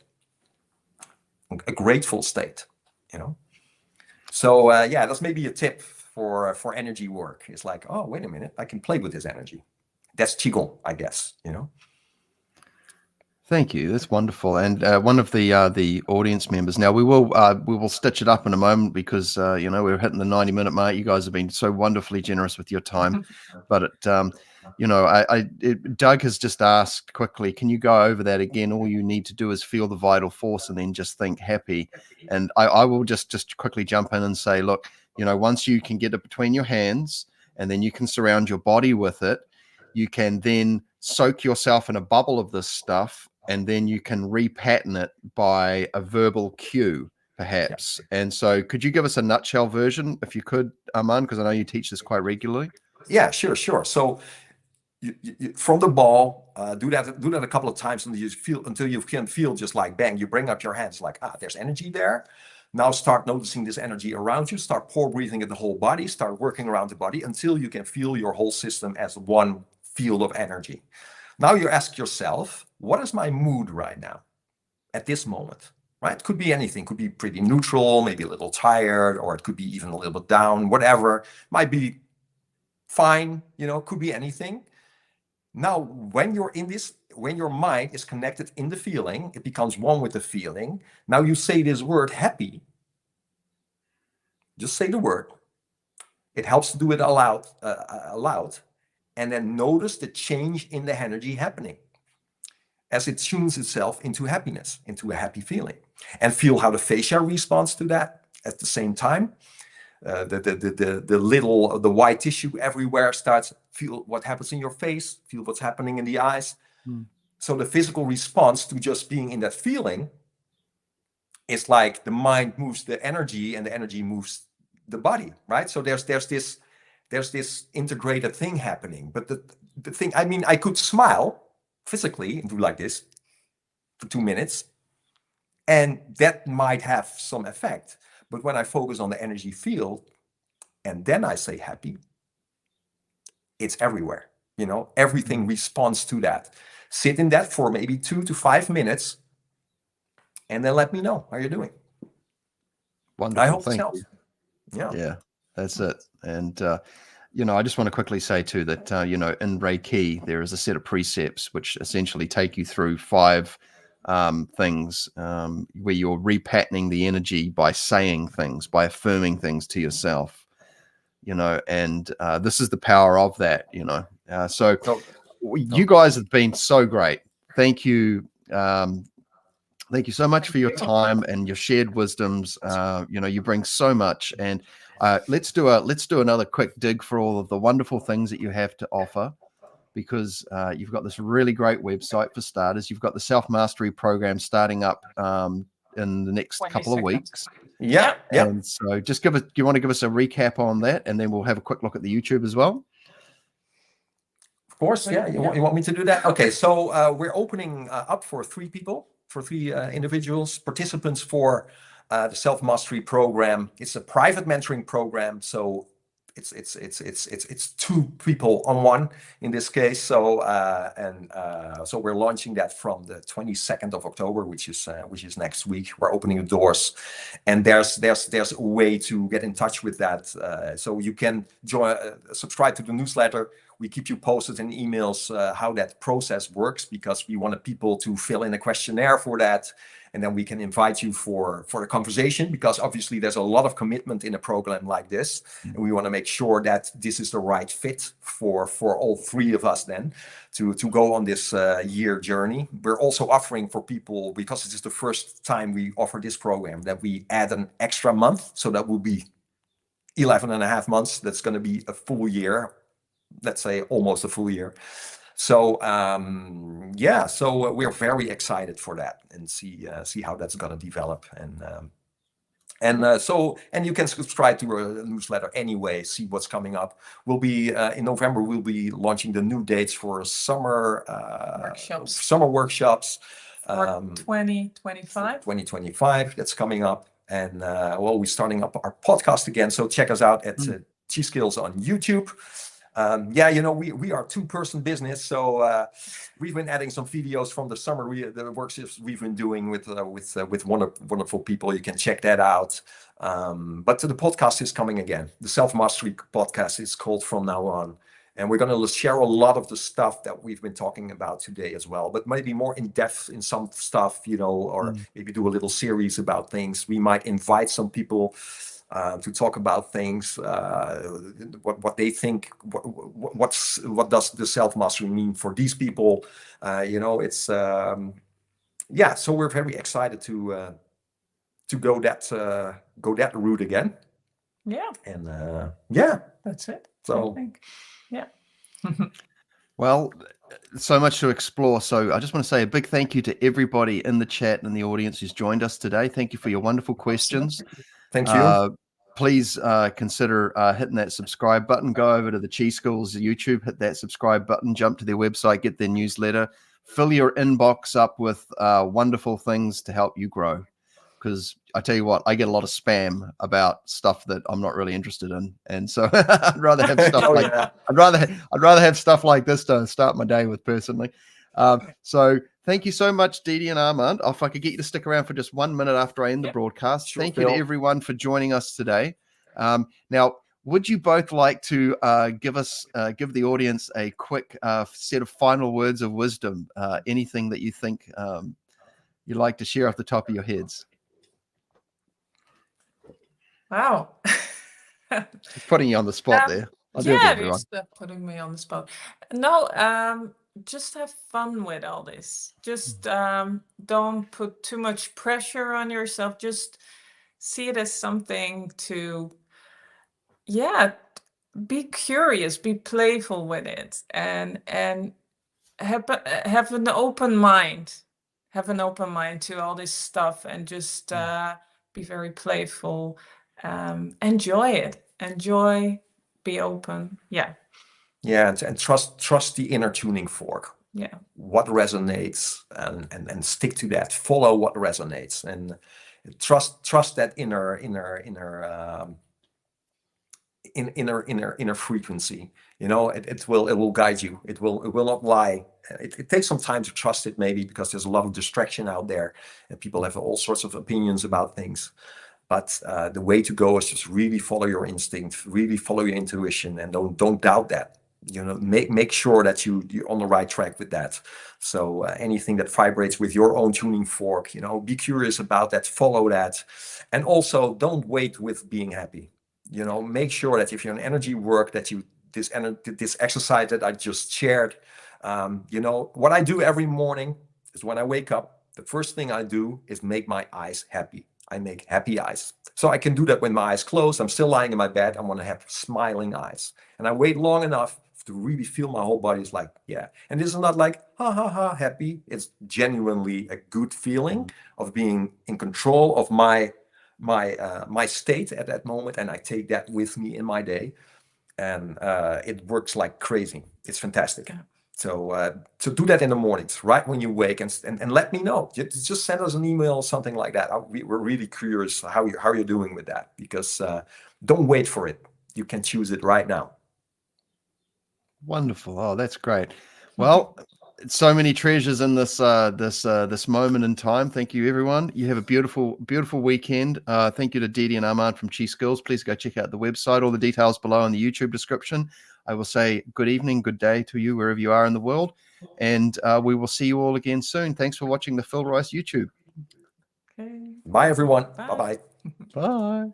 a grateful state, So that's maybe a tip for energy work. It's like, oh, wait a minute, I can play with this energy. That's Qigong, I guess, Thank you. That's wonderful. And one of the audience members. Now we will stitch it up in a moment because we're hitting the 90-minute mark. You guys have been so wonderfully generous with your time, but Doug has just asked quickly, can you go over that again? All you need to do is feel the vital force and then just think happy. And I will just quickly jump in and say, look, once you can get it between your hands and then you can surround your body with it, you can then soak yourself in a bubble of this stuff, and then you can repattern it by a verbal cue, perhaps. Yeah. And so could you give us a nutshell version, if you could, Armand, because I know you teach this quite regularly? Yeah, sure. So you from the ball, do that a couple of times until you can feel just like bang. You bring up your hands like, there's energy there. Now start noticing this energy around you. Start pore breathing in the whole body. Start working around the body until you can feel your whole system as one field of energy. Now you ask yourself, what is my mood right now at this moment, right? Could be anything. Could be pretty neutral, maybe a little tired, or it could be even a little bit down, whatever. Might be fine, could be anything. Now, when you're in this, when your mind is connected in the feeling, it becomes one with the feeling. Now you say this word happy. Just say the word. It helps to do it aloud, and then notice the change in the energy happening as it tunes itself into happiness, into a happy feeling, and feel how the fascia responds to that at the same time. The white tissue everywhere starts, feel what happens in your face, feel what's happening in the eyes. So the physical response to just being in that feeling is like the mind moves the energy and the energy moves the body, right? So there's this integrated thing happening. But the thing, I mean, I could smile physically and do like this for 2 minutes, and that might have some effect. But when I focus on the energy field and then I say happy, it's everywhere. You know, everything responds to that. Sit in that for maybe 2 to 5 minutes, and then let me know how you're doing. Wonderful. I hope Thank this helps. you. Yeah, that's it. And you know, I just want to quickly say too that you know, in Reiki there is a set of precepts which essentially take you through 5 things where you're repatterning the energy by saying things, by affirming things to yourself. You know, and this is the power of that. You know, so you guys have been so great. Thank you. Thank you so much for your time and your shared wisdoms. You know, you bring so much. And let's do another quick dig for all of the wonderful things that you have to offer, because you've got this really great website for starters. You've got the self-mastery program starting up in the next couple of weeks. Yeah. And so just do you want to give us a recap on that, and then we'll have a quick look at the YouTube as well? Of course, yeah. You want me to do that? Okay, so we're opening up for 3 people, for 3 individuals, participants for the self-mastery program. It's a private mentoring program, so it's 2 people on 1 in this case. So so we're launching that from the 22nd of October, which is next week. We're opening the doors, and there's a way to get in touch with that. So you can subscribe to the newsletter. We keep you posted in emails how that process works, because we wanted people to fill in a questionnaire for that. And then we can invite you for the conversation, because obviously there's a lot of commitment in a program like this. And we want to make sure that this is the right fit for all 3 of us then to go on this year journey. We're also offering for people, because this is the first time we offer this program, that we add an extra month. So that will be 11.5 months. That's going to be a full year. Let's say almost a full year. So yeah, so we're very excited for that, and see how that's going to develop. And you can subscribe to our newsletter anyway, see what's coming up. We'll be in November, we'll be launching the new dates for summer workshops for 2025. 2025, that's coming up. And we're starting up our podcast again, so check us out at Chi Skills on YouTube. Yeah, you know, we are 2-person business, so we've been adding some videos from the summer, the workshops we've been doing with wonderful people. You can check that out. But the podcast is coming again. The Self-Mastery podcast is called from now on. And we're going to share a lot of the stuff that we've been talking about today as well, but maybe more in depth in some stuff, you know, or maybe do a little series about things. We might invite some people to talk about things, what they think, what does the self-mastery mean for these people? You know, it's yeah. So we're very excited to go that route again. Yeah. And yeah, that's it. So I think. Yeah. Well, so much to explore. So I just want to say a big thank you to everybody in the chat and the audience who's joined us today. Thank you for your wonderful questions. Thank you. Please consider hitting that subscribe button. Go over to the Chi Schools YouTube, hit that subscribe button, jump to their website, get their newsletter, fill your inbox up with wonderful things to help you grow. Because I tell you what, I get a lot of spam about stuff that I'm not really interested in, and so I'd rather have stuff I'd rather have stuff like this to start my day with personally. So thank you so much, Didi and Armand. If I could get you to stick around for just 1 minute after I end the broadcast. Sure, thank you to everyone for joining us today. Now, would you both like to give the audience a quick set of final words of wisdom? Anything that you think you'd like to share off the top of your heads? Wow. Just putting you on the spot there. I'll do it to Yeah, everyone. you're putting me on the spot. No, just have fun with all this. Just don't put too much pressure on yourself. Just see it as something to, yeah, be curious, be playful with it, and have an open mind. Have an open mind to all this stuff, and just be very playful. Enjoy it. Enjoy. Be open. Yeah. Yeah, and trust the inner tuning fork. Yeah. What resonates, and stick to that. Follow what resonates, and trust that inner frequency. You know, it will guide you. It will not lie. It takes some time to trust it, maybe, because there's a lot of distraction out there, and people have all sorts of opinions about things. But the way to go is just really follow your instinct, really follow your intuition, and don't doubt that. You know, make sure that you're on the right track with that. So anything that vibrates with your own tuning fork, you know, be curious about that, follow that, and also don't wait with being happy. You know, make sure that if you're in energy work, that you this exercise that I just shared. You know, what I do every morning is, when I wake up, the first thing I do is make my eyes happy. I make happy eyes. So I can do that when my eyes closed. I'm still lying in my bed. I want to have smiling eyes. And I wait long enough to really feel my whole body is like, yeah. And this is not like, ha, ha, ha, happy. It's genuinely a good feeling of being in control of my state at that moment. And I take that with me in my day. And it works like crazy. It's fantastic. Yeah. So do that in the mornings, right when you wake, and let me know. Just send us an email or something like that. We're really curious how you're doing with that, because don't wait for it. You can choose it right now. Wonderful. Oh, that's great. Well, so many treasures in this moment in time. Thank you, everyone. You have a beautiful weekend. Thank you to Didi and Armand from Chi Skills. Please go check out the website. All the details below in the YouTube description. I will say good evening, good day to you wherever you are in the world, and we will see you all again soon. Thanks for watching the Phil Rice YouTube. Okay. Bye, everyone. Bye. Bye-bye. Bye.